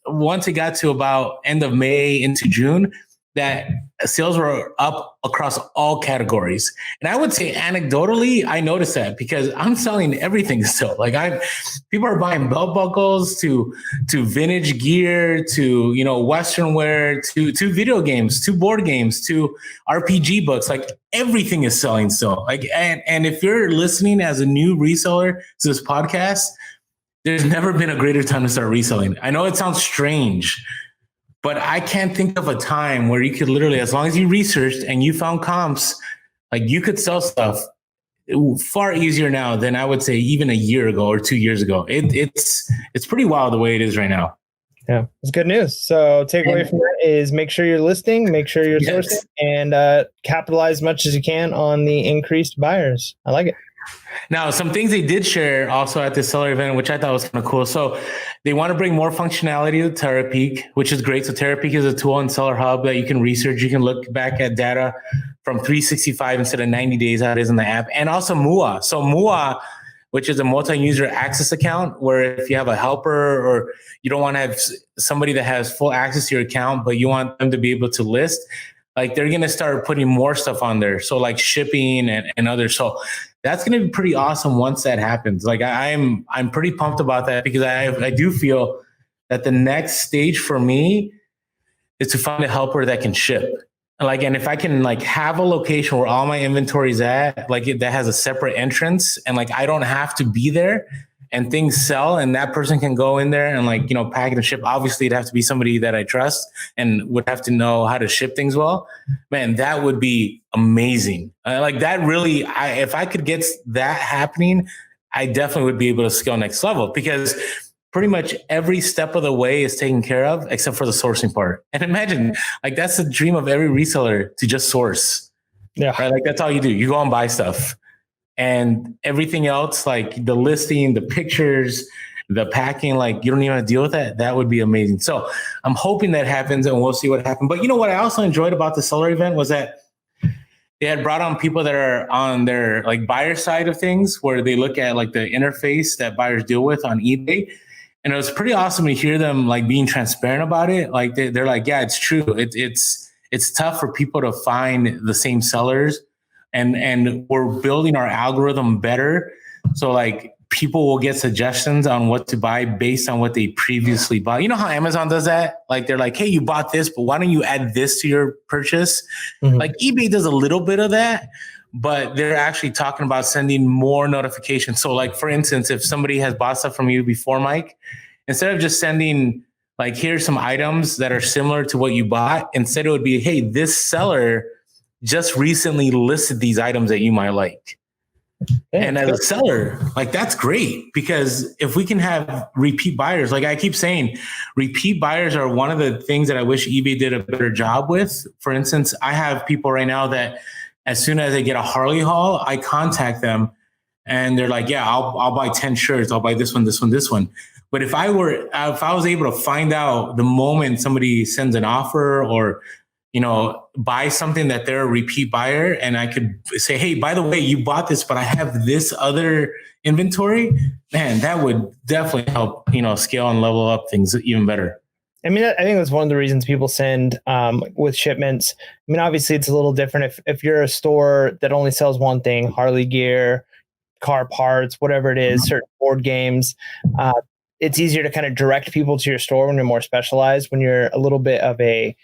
once it got to about end of May into June, that sales were up across all categories. And I would say anecdotally, I noticed that because I'm selling everything still. Like people are buying belt buckles to vintage gear, to, Western wear, to video games, to board games, to RPG books. Like everything is selling still. Like, and if you're listening as a new reseller to this podcast, there's never been a greater time to start reselling. I know it sounds strange, but I can't think of a time where you could literally, as long as you researched and you found comps, like you could sell stuff far easier now than I would say even a year ago or 2 years ago. It's pretty wild the way it is right now. Yeah, it's good news. So takeaway from that is make sure you're listing, make sure you're sourcing, and capitalize as much as you can on the increased buyers. I like it. Now, some things they did share also at the seller event, which I thought was kind of cool. So they want to bring more functionality to TerraPeak, which is great. So TerraPeak is a tool in Seller Hub that you can research. You can look back at data from 365 instead of 90 days, how it is in the app. And also MUA. So MUA, which is a multi-user access account, where if you have a helper or you don't want to have somebody that has full access to your account, but you want them to be able to list, like they're going to start putting more stuff on there. So like shipping and others. So that's going to be pretty awesome once that happens. Like I'm pretty pumped about that, because I do feel that the next stage for me is to find a helper that can ship. And if I can like have a location where all my inventory is at, like that has a separate entrance, and like I don't have to be there, and things sell, and that person can go in there and pack and ship. Obviously it'd have to be somebody that I trust and would have to know how to ship things well. Man, that would be amazing. If I could get that happening, I definitely would be able to scale next level, because pretty much every step of the way is taken care of except for the sourcing part. And imagine, like, that's the dream of every reseller, to just source. Yeah. Right. Like that's all you do. You go and buy stuff, and everything else, like the listing, the pictures, the packing, like you don't even have to deal with that. That would be amazing. So I'm hoping that happens, and we'll see what happens. But you know what I also enjoyed about the seller event was that they had brought on people that are on their like buyer side of things, where they look at like the interface that buyers deal with on eBay. And it was pretty awesome to hear them like being transparent about it. Like they're like, yeah, it's true. It's tough for people to find the same sellers, and we're building our algorithm better. So like people will get suggestions on what to buy based on what they previously bought. You know how Amazon does that? Like they're like, hey, you bought this, but why don't you add this to your purchase? Mm-hmm. Like eBay does a little bit of that, but they're actually talking about sending more notifications. So like, for instance, if somebody has bought stuff from you before, Mike, instead of just sending like, here's some items that are similar to what you bought, instead it would be, hey, this seller just recently listed these items that you might like. Yeah, and as a seller, like that's great, because if we can have repeat buyers, like I keep saying, repeat buyers are one of the things that I wish eBay did a better job with. For instance, I have people right now that as soon as they get a Harley haul, I contact them and they're like, yeah, I'll buy 10 shirts. I'll buy this one, this one, this one. But if I was able to find out the moment somebody sends an offer or, you know, buy something that they're a repeat buyer, and I could say, hey, by the way, you bought this, but I have this other inventory, man, that would definitely help, you know, scale and level up things even better. I mean, I think that's one of the reasons people send with shipments. I mean, obviously it's a little different if you're a store that only sells one thing, Harley gear, car parts, whatever it is, certain board games. It's easier to kind of direct people to your store when you're more specialized. When you're a little bit of a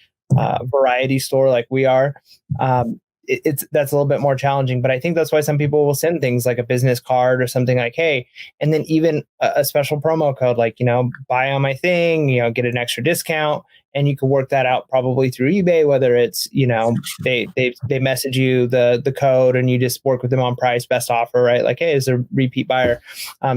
variety store like we are, that's a little bit more challenging. But I think that's why some people will send things like a business card or something like, hey, and then even a special promo code, like, you know, buy on my thing, you know, get an extra discount. And you can work that out probably through eBay, whether it's, you know, they message you the code and you just work with them on price, best offer, right? Like, hey, is a repeat buyer.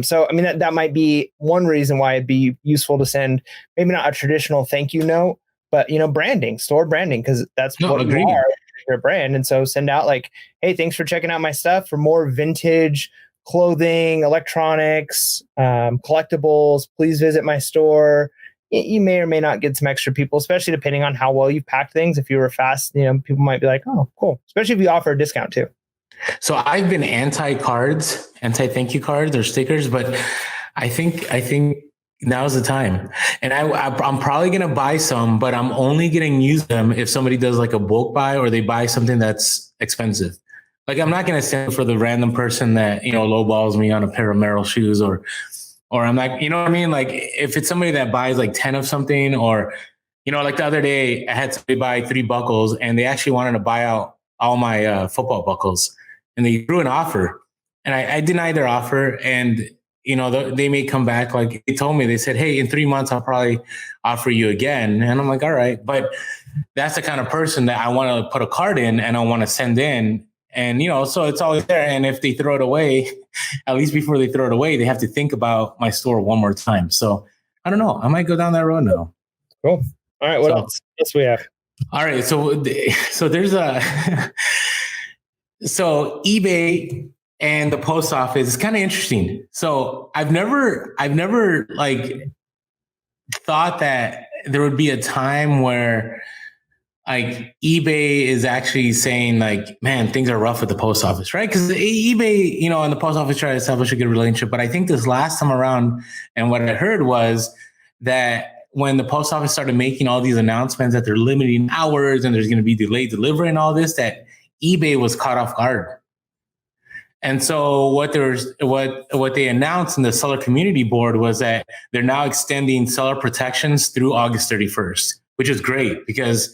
So, I mean, that might be one reason why it'd be useful to send maybe not a traditional thank you note, but, you know, branding, store branding, because that's what you are, your brand. And so send out like, hey, thanks for checking out my stuff. For more vintage clothing, electronics, collectibles, please visit my store. You may or may not get some extra people, especially depending on how well you've packed things. If you were fast, you know, people might be like, oh, cool. Especially if you offer a discount too. So I've been anti-thank you cards or stickers, but I think now's the time. And I'm probably going to buy some, but I'm only going to use them if somebody does like a bulk buy or they buy something that's expensive. Like I'm not going to send for the random person that, you know, lowballs me on a pair of Merrell shoes or I'm like, you know what I mean? Like if it's somebody that buys like 10 of something, or, you know, like the other day I had somebody buy 3 buckles and they actually wanted to buy out all my football buckles, and they threw an offer, and I denied their offer. And, you know, they may come back. Like they told me, they said, hey, in 3 months, I'll probably offer you again. And I'm like, all right. But that's the kind of person that I want to put a card in and I want to send in. And, you know, so it's always there. And if they throw it away, at least before they throw it away, they have to think about my store one more time. So I don't know. I might go down that road now. Cool. All right. What else? Yes, we have. All right. So there's so eBay and the post office is kind of interesting. So I've never like thought that there would be a time where like eBay is actually saying like, man, things are rough with the post office, right? Because eBay, you know, and the post office try to establish a good relationship. But I think this last time around, and what I heard was that when the post office started making all these announcements that they're limiting hours and there's going to be delayed delivery and all this, that eBay was caught off guard. And so what they announced in the seller community board was that they're now extending seller protections through August 31st, which is great because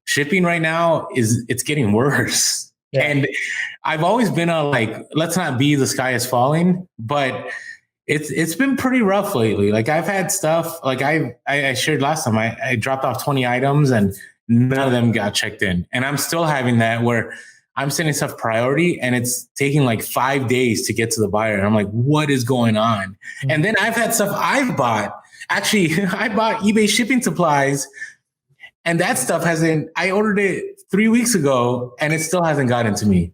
shipping right now it's getting worse. Yeah. And I've always been like, let's not be the sky is falling, but it's been pretty rough lately. Like I've had stuff like I shared last time, I dropped off 20 items and none of them got checked in. And I'm still having that where I'm sending stuff priority and it's taking like 5 days to get to the buyer. And I'm like, what is going on? Mm-hmm. And then I've had stuff I've bought. Actually, I bought eBay shipping supplies and that stuff I ordered it 3 weeks ago and it still hasn't gotten to me.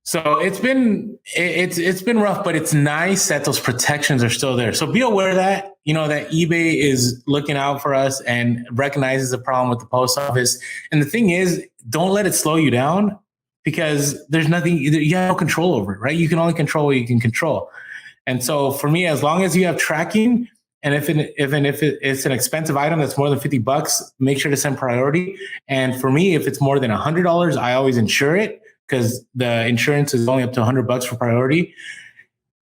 So it's been rough, but it's nice that those protections are still there. So be aware that, that eBay is looking out for us and recognizes the problem with the post office. And the thing is, don't let it slow you down, because there's nothing, you have no control over it, right? You can only control what you can control. And so for me, as long as you have tracking, and if it's an expensive item that's more than $50, make sure to send priority. And for me, if it's more than $100, I always insure it, because the insurance is only up to $100 for priority.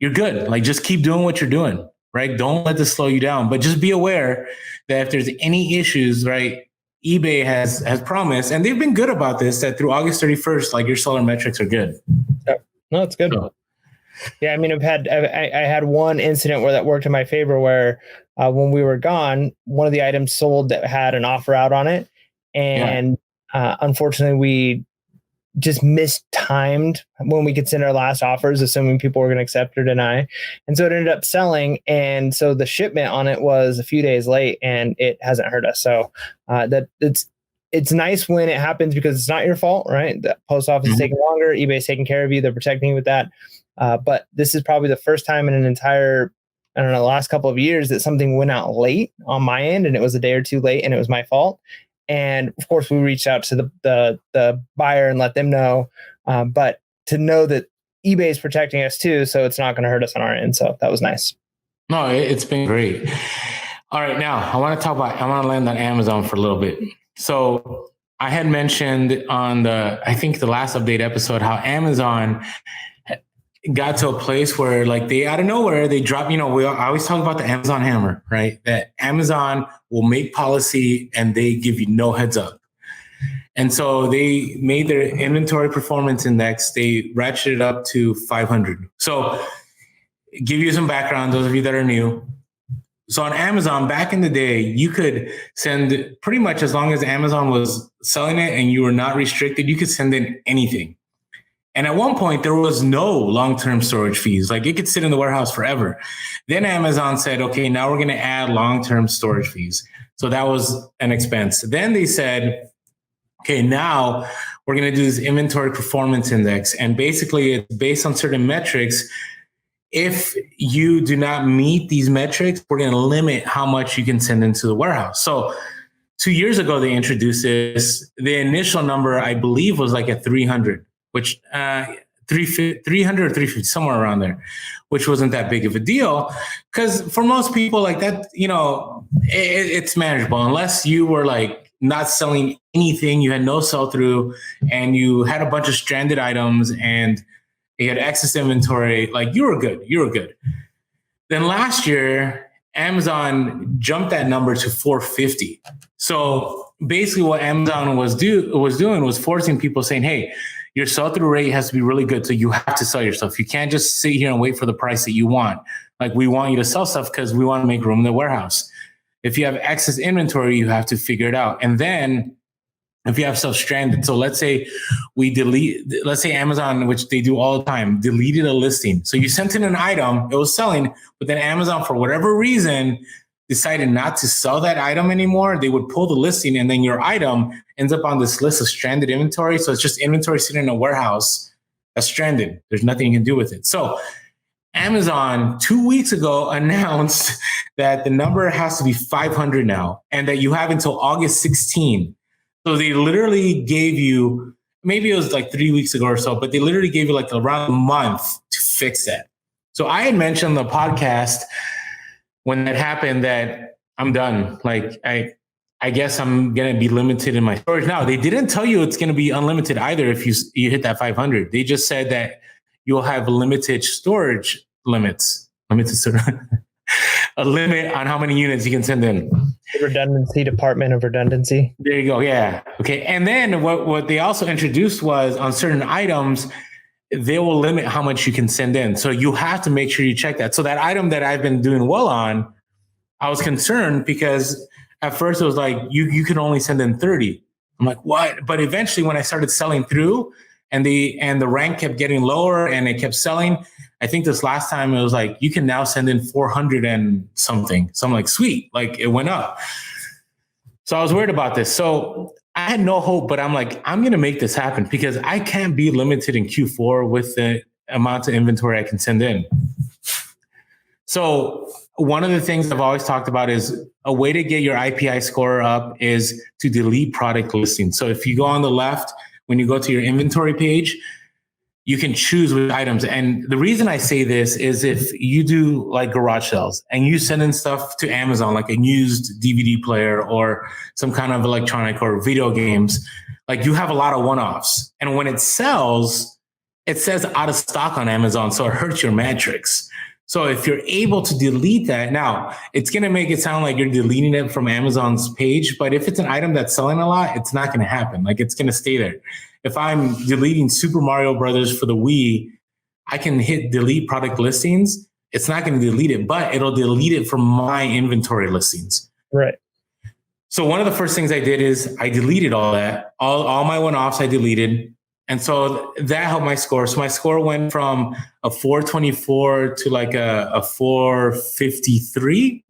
You're good. Like, just keep doing what you're doing, right? Don't let this slow you down, but just be aware that if there's any issues, right, eBay has promised, and they've been good about this, that through August 31st, like, your seller metrics are good. Yep. No, it's good. So, yeah, I mean, I had one incident where that worked in my favor, where when we were gone, one of the items sold that had an offer out on it, and unfortunately, we just mistimed when we could send our last offers, assuming people were going to accept or deny. And so it ended up selling. And so the shipment on it was a few days late, and it hasn't hurt us. So that it's nice when it happens, because it's not your fault, right? The post office is taking longer. eBay's taking care of you. They're protecting you with that. But this is probably the first time in an entire, the last couple of years that something went out late on my end, and it was a day or two late, and it was my fault. And of course, we reached out to the buyer and let them know. But to know that eBay is protecting us too, so it's not going to hurt us on our end. So that was nice. No, it's been great. All right, now I want to land on Amazon for a little bit. So I had mentioned on I think the last update episode, how Amazon got to a place where, like, they out of nowhere, they drop, I always talk about the Amazon hammer, right? That Amazon will make policy and they give you no heads up. And so they made their inventory performance index, they ratcheted up to 500. So give you some background, those of you that are new. So on Amazon, back in the day, you could send pretty much, as long as Amazon was selling it and you were not restricted, you could send in anything. And at one point, there was no long-term storage fees. Like, it could sit in the warehouse forever. Then Amazon said, okay, now we're going to add long-term storage fees. So that was an expense. Then they said, okay, now we're going to do this inventory performance index. And basically, it's based on certain metrics. If you do not meet these metrics, we're going to limit how much you can send into the warehouse. So 2 years ago, they introduced this. The initial number, I believe, was like at 300. Which 300 or 350, somewhere around there, which wasn't that big of a deal, because for most people, like that, it's manageable, unless you were like not selling anything, you had no sell through, and you had a bunch of stranded items and you had excess inventory. Like, you were good. Then last year, Amazon jumped that number to 450. So basically, what Amazon was doing was forcing people, saying, hey, your sell-through rate has to be really good. So you have to sell your stuff. You can't just sit here and wait for the price that you want. Like, we want you to sell stuff because we want to make room in the warehouse. If you have excess inventory, you have to figure it out. And then if you have stuff stranded, so let's say Amazon, which they do all the time, deleted a listing. So you sent in an item, it was selling, but then Amazon, for whatever reason, decided not to sell that item anymore. They would pull the listing, and then your item ends up on this list of stranded inventory. So it's just inventory sitting in a warehouse that's stranded. There's nothing you can do with it. So Amazon 2 weeks ago announced that the number has to be 500 now, and that you have until August 16. So they literally gave you, maybe it was like 3 weeks ago or so, but they literally gave you like around a month to fix that. So I had mentioned on the podcast when that happened that I'm done. Like, I guess I'm going to be limited in my storage. Now, they didn't tell you it's going to be unlimited either if you hit that 500. They just said that you'll have limited storage limits. A limit on how many units you can send in. Redundancy, Department of Redundancy. There you go. Yeah. Okay. And then what they also introduced was, on certain items, they will limit how much you can send in. So you have to make sure you check that. So that item that I've been doing well on, I was concerned because at first it was like, you can only send in 30. I'm like, what? But eventually, when I started selling through and the rank kept getting lower and it kept selling, I think this last time it was like, you can now send in 400 and something. So I'm like, sweet, like, it went up. So I was worried about this. So I had no hope, but I'm like, I'm going to make this happen because I can't be limited in Q4 with the amount of inventory I can send in. So one of the things I've always talked about is a way to get your IPI score up is to delete product listings. So if you go on the left, when you go to your inventory page, you can choose which items. And the reason I say this is if you do like garage sales and you send in stuff to Amazon, like a used DVD player or some kind of electronic or video games, like you have a lot of one-offs. And when it sells, it says out of stock on Amazon. So it hurts your metrics. So if you're able to delete that, now it's going to make it sound like you're deleting it from Amazon's page. But if it's an item that's selling a lot, it's not going to happen. Like it's going to stay there. If I'm deleting Super Mario Brothers for the Wii, I can hit delete product listings. It's not going to delete it, but it'll delete it from my inventory listings. Right. So one of the first things I did is I deleted all that. All my one-offs I deleted. And so that helped my score. So my score went from a 424 to like a 453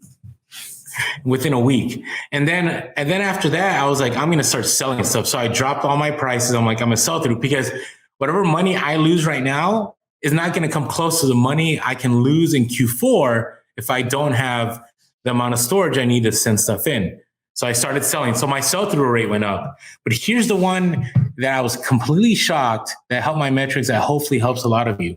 within a week. And then after that, I was like, I'm going to start selling stuff. So I dropped all my prices. I'm like, I'm going to sell through because whatever money I lose right now is not going to come close to the money I can lose in Q4 if I don't have the amount of storage I need to send stuff in. So I started selling. So my sell-through rate went up. But here's the one that I was completely shocked that helped my metrics, that hopefully helps a lot of you.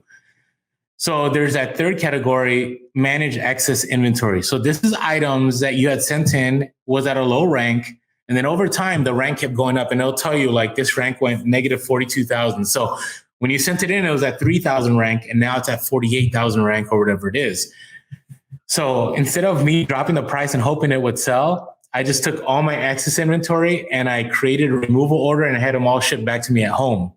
So there's that third category, manage excess inventory. So this is items that you had sent in, was at a low rank. And then over time, the rank kept going up. And it'll tell you like this rank went negative 42,000. So when you sent it in, it was at 3,000 rank. And now it's at 48,000 rank or whatever it is. So instead of me dropping the price and hoping it would sell, I just took all my excess inventory and I created a removal order and I had them all shipped back to me at home.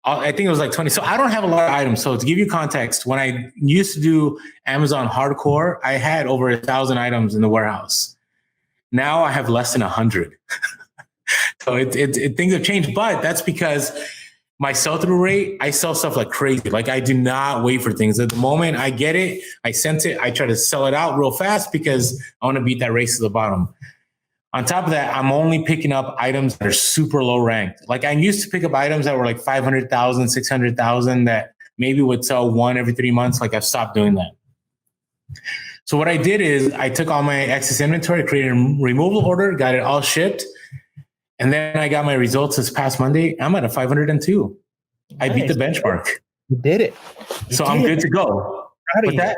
I think it was like 20. So I don't have a lot of items. So to give you context, when I used to do Amazon hardcore, I had over 1,000 items in the warehouse. Now I have less than 100. So things have changed, but that's because my sell-through rate, I sell stuff like crazy. Like I do not wait for things. At the moment I get it, I sent it, I try to sell it out real fast because I want to beat that race to the bottom. On top of that, I'm only picking up items that are super low ranked. Like I used to pick up items that were like 500,000, 600,000 that maybe would sell one every 3 months. Like I've stopped doing that. So what I did is I took all my excess inventory, created a removal order, got it all shipped. And then I got my results this past Monday. I'm at a 502. Nice. I beat the benchmark. You did it. So I'm good to go. Proud of you.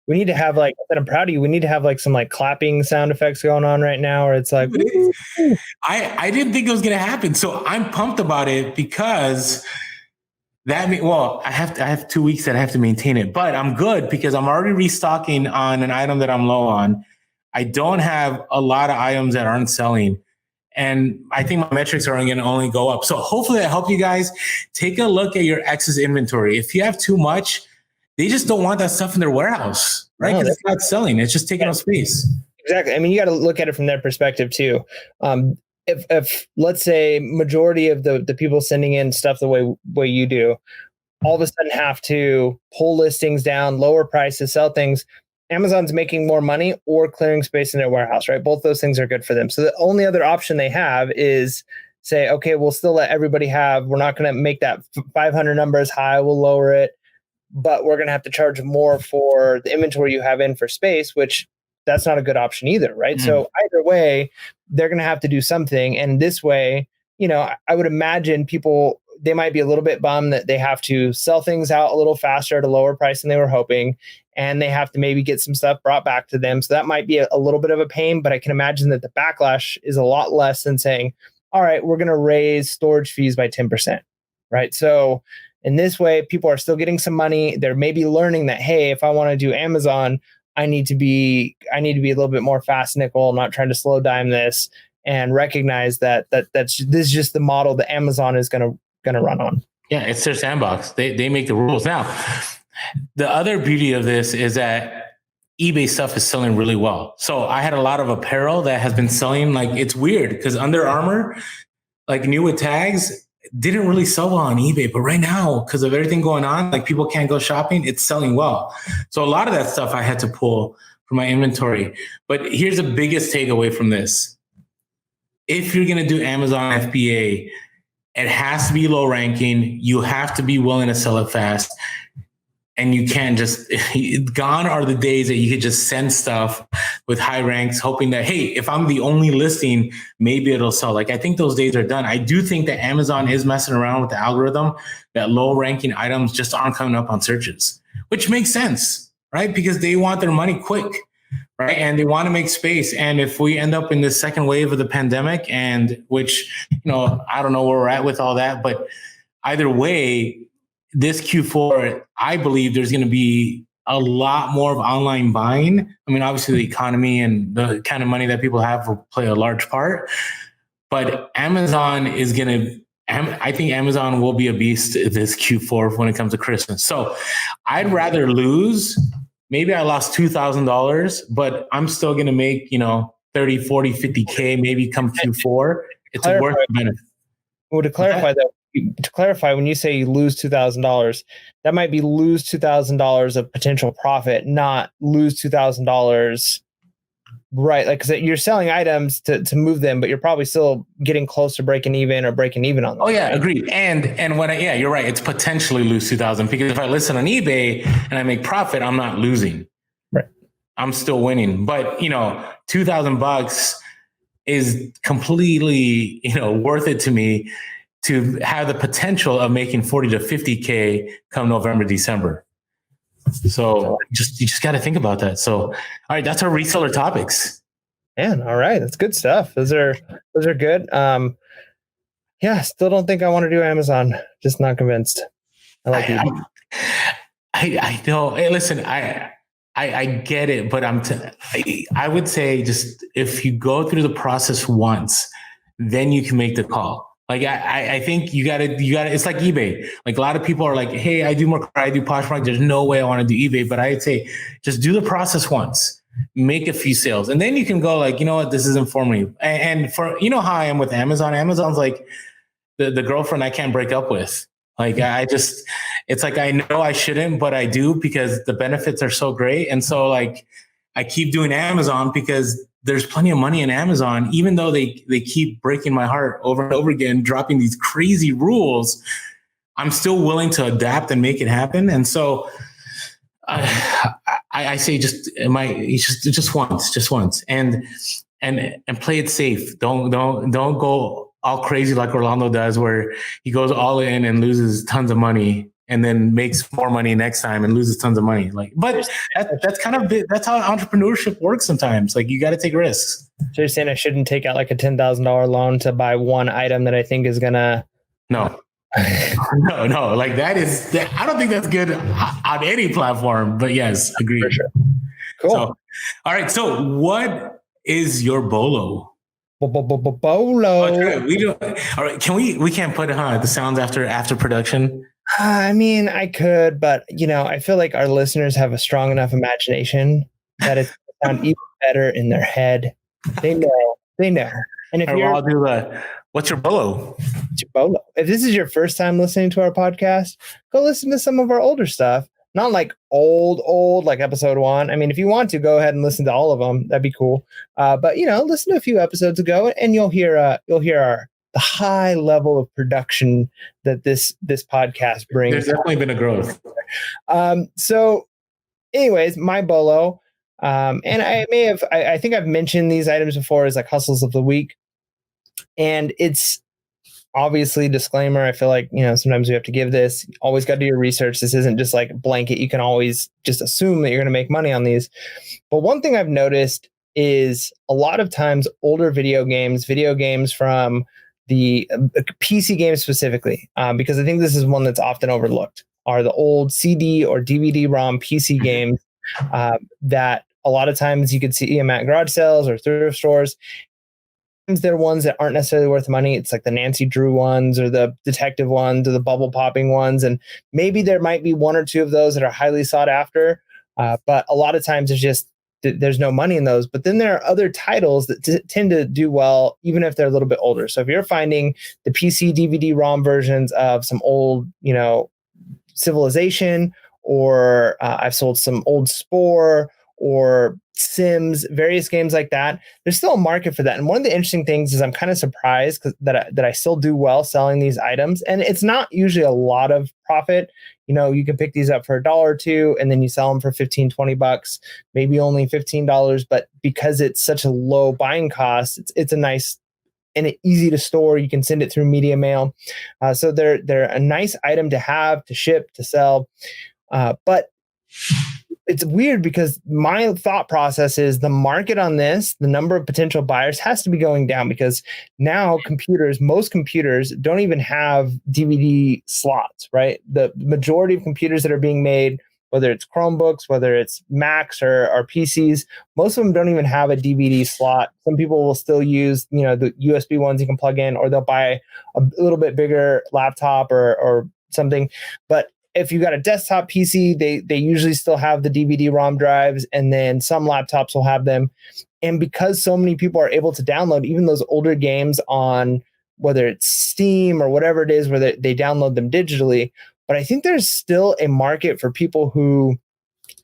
We need to have like, I'm proud of you. We need to have like some like clapping sound effects going on right now, or it's like, I didn't think it was going to happen. So I'm pumped about it because that means, well, I have 2 weeks that I have to maintain it, but I'm good because I'm already restocking on an item that I'm low on. I don't have a lot of items that aren't selling. And I think my metrics are going to only go up. So hopefully I help you guys. Take a look at your excess inventory. If you have too much, they just don't want that stuff in their warehouse, right? Because it's not selling. It's just taking up space. Exactly. I mean, you got to look at it from their perspective too. If let's say majority of the people sending in stuff the way you do, all of a sudden have to pull listings down, lower prices, sell things, Amazon's making more money or clearing space in their warehouse, right? Both those things are good for them. So the only other option they have is say, okay, we'll still let everybody have, we're not going to make that 500 number as high, we'll lower it, but we're going to have to charge more for the inventory you have in for space, which that's not a good option either, right? Mm-hmm. So either way, they're going to have to do something. And this way, you know, I would imagine people, they might be a little bit bummed that they have to sell things out a little faster at a lower price than they were hoping. And they have to maybe get some stuff brought back to them. So that might be a little bit of a pain, but I can imagine that the backlash is a lot less than saying, all right, we're going to raise storage fees by 10%, right? So in this way, people are still getting some money. They're maybe learning that, hey, if I want to do Amazon, I need to be a little bit more fast nickel. I'm not trying to slow dime this, and recognize that this is just the model that Amazon is going to run on. Yeah, it's their sandbox. They make the rules. Now, the other beauty of this is that eBay stuff is selling really well. So I had a lot of apparel that has been selling. Like, it's weird because Under Armour, like new with tags, didn't really sell well on eBay. But right now, because of everything going on, like people can't go shopping, it's selling well. So a lot of that stuff I had to pull from my inventory. But here's the biggest takeaway from this. if you're going to do Amazon FBA, it has to be low ranking. You have to be willing to sell it fast. And you can't just, gone are the days that you could just send stuff with high ranks, hoping that, hey, if I'm the only listing, maybe it'll sell. Like, I think those days are done. I do think that Amazon is messing around with the algorithm, that low ranking items just aren't coming up on searches, which makes sense, right? Because they want their money quick, right? And they want to make space. And if we end up in the second wave of the pandemic, and which, I don't know where we're at with all that, but either way, this Q4, I believe there's going to be a lot more of online buying. I mean, obviously the economy and the kind of money that people have will play a large part, but Amazon is going to, I think Amazon will be a beast this Q4 when it comes to Christmas. So I'd rather lose, maybe I lost $2,000, but I'm still going to make, 30, 40, 50K, maybe come Q4. It's worth the benefit. Well, to clarify, when you say you lose $2,000, that might be lose $2,000 of potential profit, not lose $2,000. Right, like, because you're selling items to move them, but you're probably still getting close to breaking even on them. Oh yeah, agreed. And when you're right, it's potentially lose 2,000, because if I list it on eBay and I make profit, I'm not losing. Right, I'm still winning. But $2,000 is completely worth it to me to have the potential of making 40 to 50K come November, December. So you just got to think about that. So, all right, that's our reseller topics. Man, all right, that's good stuff. Those are good. Still don't think I want to do Amazon. Just not convinced. I like it. I know. Hey, listen, I get it, but I would say, just if you go through the process once, then you can make the call. Like, I think you gotta, it's like eBay. Like, a lot of people are like, hey, I do Poshmark. There's no way I want to do eBay. But I'd say just do the process once, make a few sales. And then you can go like, you know what, this isn't for me. And for, how I am with Amazon, Amazon's like the girlfriend I can't break up with. Like, it's like, I know I shouldn't, but I do, because the benefits are so great. And so, like, I keep doing Amazon because there's plenty of money in Amazon, even though they keep breaking my heart over and over again, dropping these crazy rules. I'm still willing to adapt and make it happen. And so I say just once, and play it safe. Don't go all crazy like Orlando does, where he goes all in and loses tons of money, and then makes more money next time and loses tons of money. Like, but that's how entrepreneurship works sometimes. Like, you got to take risks. So you're saying I shouldn't take out like a $10,000 loan to buy one item that I think is gonna? No. No. Like, I don't think that's good on any platform. But yes, agreed. For sure. Cool. So, all right. So, what is your BOLO? BOLO. All right. We can't put the sounds after production. I mean, I could, but I feel like our listeners have a strong enough imagination that it's sound even better in their head. They know. And if I'll do what's your BOLO? What's your BOLO? If this is your first time listening to our podcast, go listen to some of our older stuff. Not like old, like episode 1. I mean, if you want to, go ahead and listen to all of them. That'd be cool. But listen to a few episodes ago, and you'll hear the high level of production that this podcast brings. There's definitely been a growth. So anyways, my BOLO, and I think I've mentioned these items before as like hustles of the week. And it's obviously, disclaimer, I feel like, sometimes we have to give this. Always got to do your research. This isn't just like blanket. You can always just assume that you're going to make money on these. But one thing I've noticed is a lot of times older video games from the PC games specifically, because I think this is one that's often overlooked, are the old CD or DVD-ROM PC games that a lot of times you could see them at garage sales or thrift stores. They're ones that aren't necessarily worth money. It's like the Nancy Drew ones or the detective ones or the bubble popping ones. And maybe there might be one or two of those that are highly sought after. But a lot of times there's no money in those. But then there are other titles that tend to do well, even if they're a little bit older. So if you're finding the PC DVD-ROM versions of some old, Civilization, or I've sold some old Spore, or Sims, various games like that. There's still a market for that. And one of the interesting things is I'm kind of surprised that I still do well selling these items. And it's not usually a lot of profit. You can pick these up for $1 or $2, and then you sell them for 15, 20 bucks, maybe only $15. But because it's such a low buying cost, it's a nice and easy to store. You can send it through media mail. So they're a nice item to have, to ship, to sell. But it's weird because my thought process is the market on this, the number of potential buyers has to be going down, because now most computers don't even have DVD slots, right? The majority of computers that are being made, whether it's Chromebooks, whether it's Macs or PCs, most of them don't even have a DVD slot. Some people will still use, the USB ones you can plug in, or they'll buy a little bit bigger laptop or something. But if you got a desktop PC, they usually still have the DVD-ROM drives, and then some laptops will have them. And because so many people are able to download even those older games on whether it's Steam or whatever it is, where they download them digitally. But I think there's still a market for people who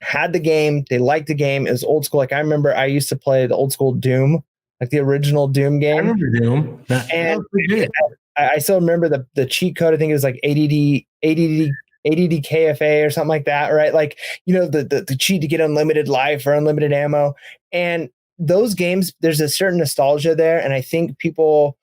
had the game, they liked the game, it was old school. Like I remember I used to play the old school Doom, like the original Doom game. I remember Doom. And I still remember the cheat code. I think it was like ADD KFA or something like that, right? Like, the cheat to get unlimited life or unlimited ammo. And those games, there's a certain nostalgia there. And I think people,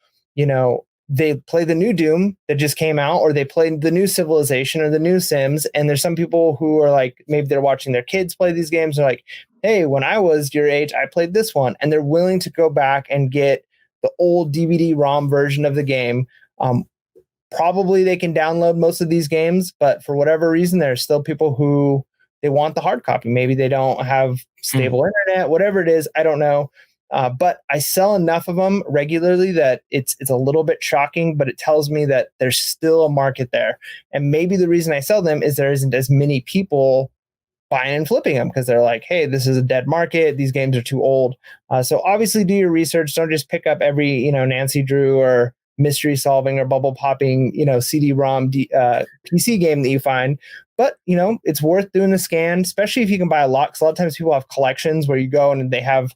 they play the new Doom that just came out, or they play the new Civilization or the new Sims. And there's some people who are like, maybe they're watching their kids play these games. They're like, hey, when I was your age, I played this one. And they're willing to go back and get the old DVD-ROM version of the game. Probably they can download most of these games, but for whatever reason, there's still people who they want the hard copy. Maybe they don't have stable internet, whatever it is. I don't know. But I sell enough of them regularly that it's a little bit shocking, but it tells me that there's still a market there. And maybe the reason I sell them is there isn't as many people buying and flipping them, because they're like, hey, this is a dead market. These games are too old. So obviously do your research. Don't just pick up every, Nancy Drew or mystery solving or bubble popping, CD-ROM PC game that you find. But, it's worth doing the scan, especially if you can buy a lot. Because a lot of times people have collections where you go and they have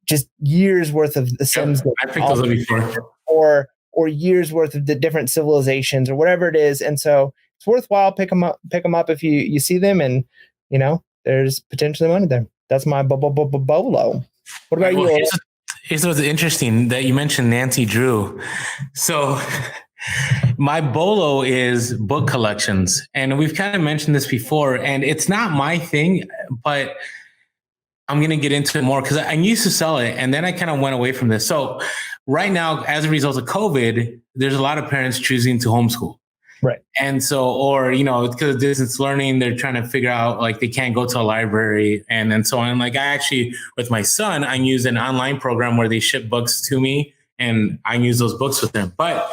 just years worth of the Sims. Yep, I picked those up before. Or years worth of the different civilizations or whatever it is. And so it's worthwhile pick them up if you see them, and, there's potentially money there. That's my bolo. What about you? Here's what's interesting that you mentioned Nancy Drew. So my bolo is book collections. And we've kind of mentioned this before, and it's not my thing, but I'm going to get into it more because I used to sell it, and then I kind of went away from this. So right now, as a result of COVID, there's a lot of parents choosing to homeschool. Right. And so, or, because of distance learning, they're trying to figure out, like, they can't go to a library and so on. Like, I actually, with my son, I use an online program where they ship books to me, and I use those books with them. But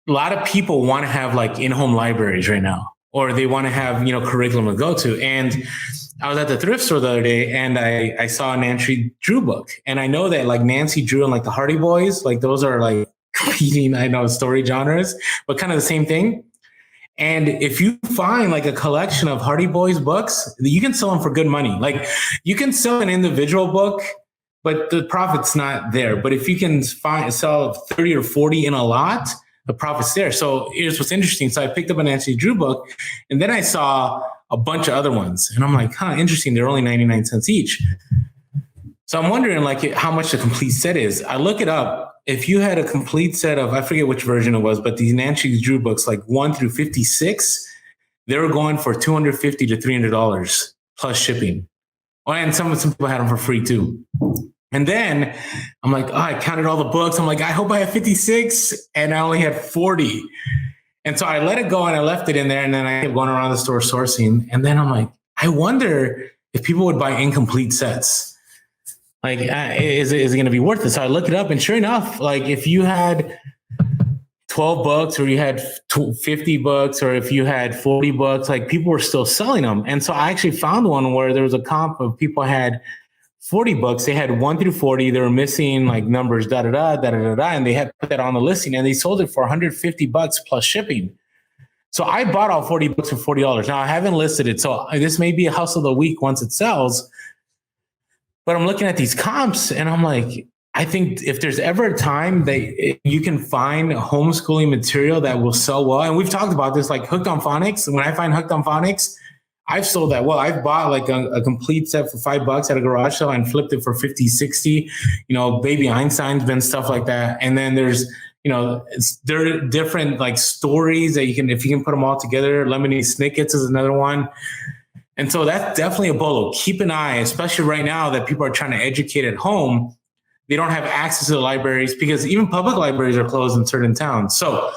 a lot of people want to have like in-home libraries right now, or they want to have, curriculum to go to. And I was at the thrift store the other day, and I saw a Nancy Drew book. And I know that like Nancy Drew and like the Hardy Boys, like those are like competing, story genres, but kind of the same thing. And if you find like a collection of Hardy Boys books, you can sell them for good money. Like, you can sell an individual book, but the profit's not there. But if you can sell 30 or 40 in a lot, the profit's there. So here's what's interesting. So I picked up a Nancy Drew book, and then I saw a bunch of other ones, and I'm like, interesting. They're only 99 cents each. So I'm wondering like how much the complete set is. I look it up. If you had a complete set of, I forget which version it was, but these Nancy Drew books, like 1 through 56, they were going for $250 to $300 plus shipping. Oh, and some people had them for free too. And then I'm like, I counted all the books. I'm like, I hope I have 56, and I only had 40. And so I let it go, and I left it in there, and then I kept going around the store sourcing. And then I'm like, I wonder if people would buy incomplete sets. Like, is it going to be worth it? So I look it up, and sure enough, like if you had 12 books, or you had 50 books, or if you had 40 books, like people were still selling them. And so I actually found one where there was a comp of people had 40 books. They had 1 through 40. They were missing like numbers, and they had put that on the listing, and they sold it for $150 plus shipping. So I bought all 40 books for $40. Now I haven't listed it. So this may be a hustle of the week once it sells, But I'm looking at these comps and I'm like, I think if there's ever a time that you can find homeschooling material that will sell well, and we've talked about this, like Hooked on Phonics. When I find Hooked on Phonics, I've sold that well. I've bought like a complete set for $5 at a garage sale and flipped it for 50, 60. Baby Einstein's been stuff like that. And then there's, there are different like stories that if you can put them all together. Lemony Snickets is another one. And so that's definitely a bolo. Keep an eye, especially right now that people are trying to educate at home. They don't have access to the libraries because even public libraries are closed in certain towns. So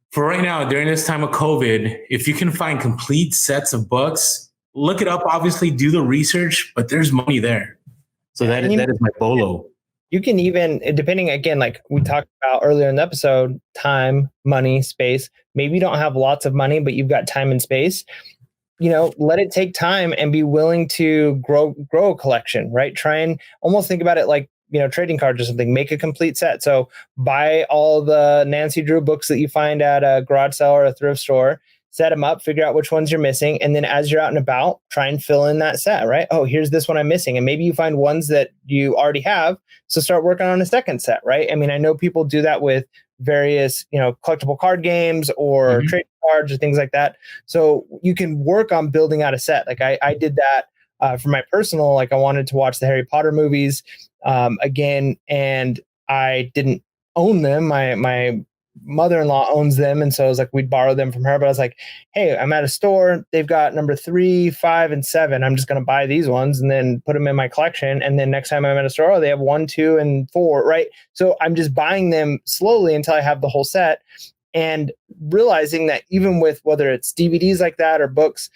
for right now, during this time of COVID, if you can find complete sets of books, look it up, obviously do the research, but there's money there. So that is my bolo. You can even, depending, again, like we talked about earlier in the episode, time, money, space. Maybe you don't have lots of money, but you've got time and space. Let it take time and be willing to grow a collection, right? Try and almost think about it like, trading cards or something. Make a complete set. So buy all the Nancy Drew books that you find at a garage sale or a thrift store, set them up, figure out which ones you're missing. And then as you're out and about, try and fill in that set, right? Oh, here's this one I'm missing. And maybe you find ones that you already have. So start working on a second set, right? I mean, I know people do that with various, collectible card games or trading cards or things like that. So you can work on building out a set. Like I did that for my personal, like I wanted to watch the Harry Potter movies again, and I didn't own them. My mother-in-law owns them, and so I was like, we'd borrow them from her. But I was like, hey, I'm at a store. They've got number 3, 5, and 7. I'm just going to buy these ones and then put them in my collection. And then next time I'm at a store, they have 1, 2, and 4, right? So I'm just buying them slowly until I have the whole set, and realizing that even with whether it's DVDs like that or books,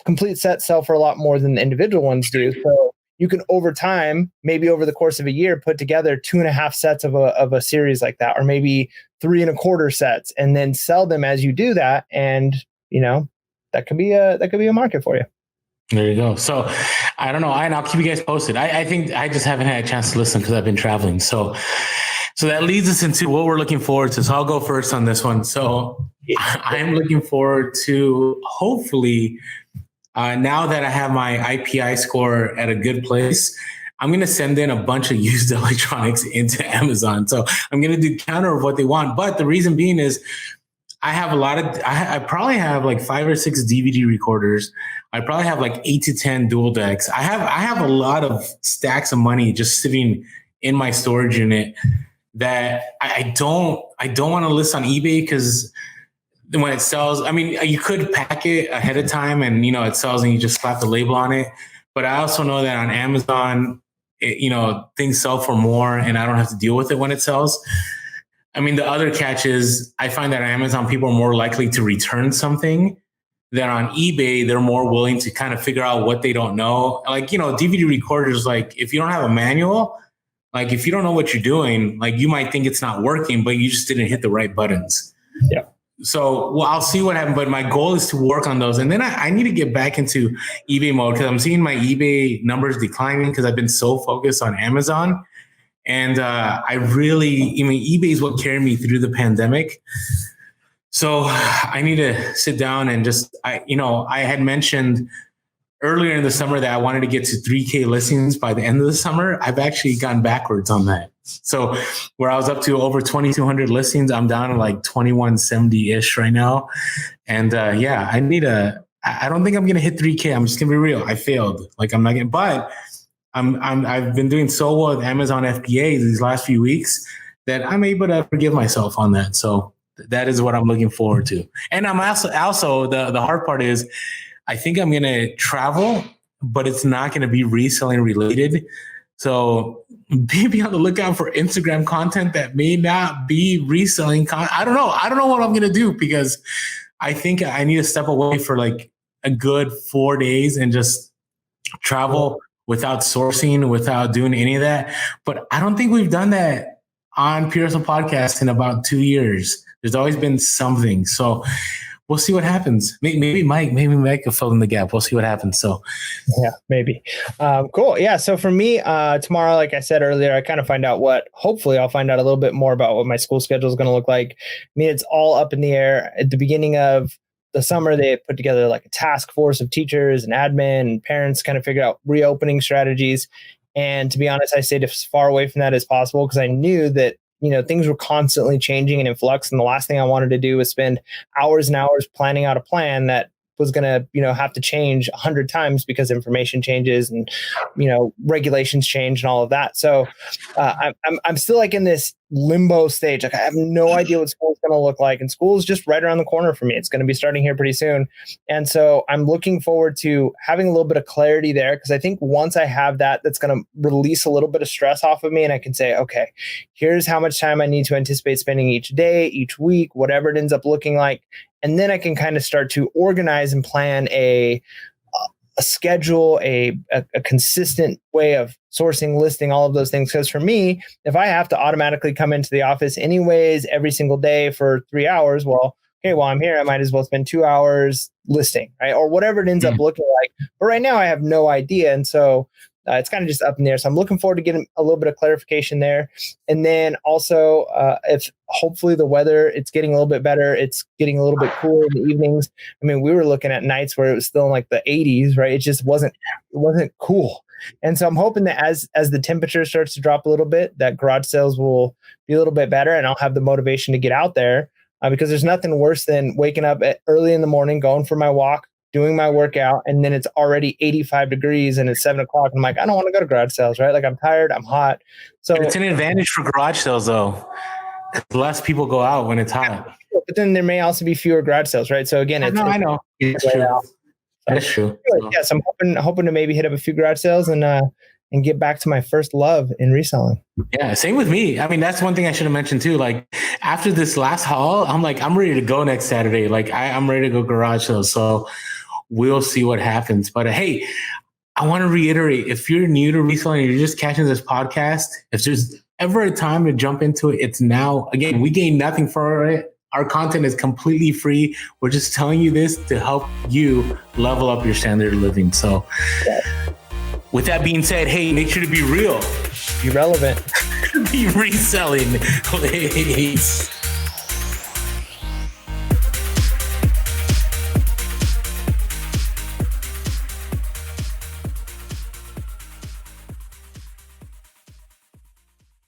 complete sets sell for a lot more than the individual ones do. So you can, over time, maybe over the course of a year, put together 2.5 sets of a series like that, or maybe 3.25 sets, and then sell them as you do that. And that could be a market for you. There you go. So I don't know. I'll keep you guys posted. I think I just haven't had a chance to listen because I've been traveling. So that leads us into what we're looking forward to. So I'll go first on this one. So I'm looking forward to, hopefully, now that I have my IPI score at a good place, I'm going to send in a bunch of used electronics into Amazon. So I'm going to do counter of what they want. But the reason being is I have I probably have like 5 or 6 DVD recorders. I probably have like 8 to 10 dual decks. I have a lot of stacks of money just sitting in my storage unit that I don't want to list on eBay, because when it sells, I mean, you could pack it ahead of time and, it sells and you just slap the label on it. But I also know that on Amazon, things sell for more and I don't have to deal with it when it sells. I mean, the other catch is I find that on Amazon, people are more likely to return something than on eBay. They're more willing to kind of figure out what they don't know. Like, DVD recorders, like if you don't have a manual, like if you don't know what you're doing, like you might think it's not working, but you just didn't hit the right buttons. Yeah. So, I'll see what happens, but my goal is to work on those. And then I need to get back into eBay mode because I'm seeing my eBay numbers declining because I've been so focused on Amazon. And eBay is what carried me through the pandemic. So I need to sit down and I had mentioned earlier in the summer that I wanted to get to 3K listings by the end of the summer. I've actually gone backwards on that. So where I was up to over 2,200 listings, I'm down to like 2,170-ish right now. And I don't think I'm going to hit 3K. I'm just going to be real. I failed. Like I'm not going to, but I've been doing so well with Amazon FBA these last few weeks that I'm able to forgive myself on that. So that is what I'm looking forward to. And I'm also the hard part is I think I'm going to travel, but it's not going to be reselling related. So be on the lookout for Instagram content that may not be reselling content. I don't know what I'm going to do, because I think I need to step away for like a good 4 days and just travel without sourcing, without doing any of that. But I don't think we've done that on Pearson Podcast in about 2 years. There's always been something. So we'll see what happens. Maybe Mike will fill in the gap. We'll see what happens. So yeah, maybe. Cool. Yeah. So for me, tomorrow, like I said earlier, I kind of hopefully I'll find out a little bit more about what my school schedule is going to look like. I mean, it's all up in the air. At the beginning of the summer, they put together like a task force of teachers and admin and parents, kind of figure out reopening strategies. And to be honest, I stayed as far away from that as possible because I knew that, things were constantly changing and in flux. And the last thing I wanted to do was spend hours and hours planning out a plan that was going to, have to change 100 times because information changes and, regulations change and all of that. So I'm still like in this limbo stage. Like I have no idea what school is going to look like, and school is just right around the corner for me. It's going to be starting here pretty soon. And so I'm looking forward to having a little bit of clarity there, because I think once I have that, that's going to release a little bit of stress off of me. And I can say, okay, here's how much time I need to anticipate spending each day, each week, whatever it ends up looking like. And then I can kind of start to organize and plan a schedule, a consistent way of sourcing, listing, all of those things. Because for me, if I have to automatically come into the office anyways every single day for 3 hours, well, okay, while I'm here, I might as well spend 2 hours listing, right? Or whatever it ends up looking like. But right now I have no idea. And so it's kind of just up in there. So I'm looking forward to getting a little bit of clarification there. And then also, if hopefully the weather, it's getting a little bit better. It's getting a little bit cooler in the evenings. I mean, we were looking at nights where it was still in like the 80s, right? It just wasn't cool. And so I'm hoping that as the temperature starts to drop a little bit, that garage sales will be a little bit better, and I'll have the motivation to get out there, because there's nothing worse than waking up early in the morning, going for my walk, doing my workout, and then it's already 85 degrees and it's 7 o'clock. I'm like, I don't want to go to garage sales, right? Like I'm tired, I'm hot. So it's an advantage for garage sales though. Less people go out when it's hot. But then there may also be fewer garage sales, right? So again, I know. It's true. That's true. Yes, I'm hoping to maybe hit up a few garage sales and get back to my first love in reselling. Yeah, same with me. I mean, that's one thing I should have mentioned too. Like after this last haul, I'm like, I'm ready to go next Saturday. Like I'm ready to go garage sales. So we'll see what happens. But hey, I want to reiterate, if you're new to reselling and you're just catching this podcast, if there's ever a time to jump into it, it's now. Again, we gain nothing for it. Our content is completely free. We're just telling you this to help you level up your standard of living. So with that being said, hey, make sure to be real. Be relevant. Be reselling. Please.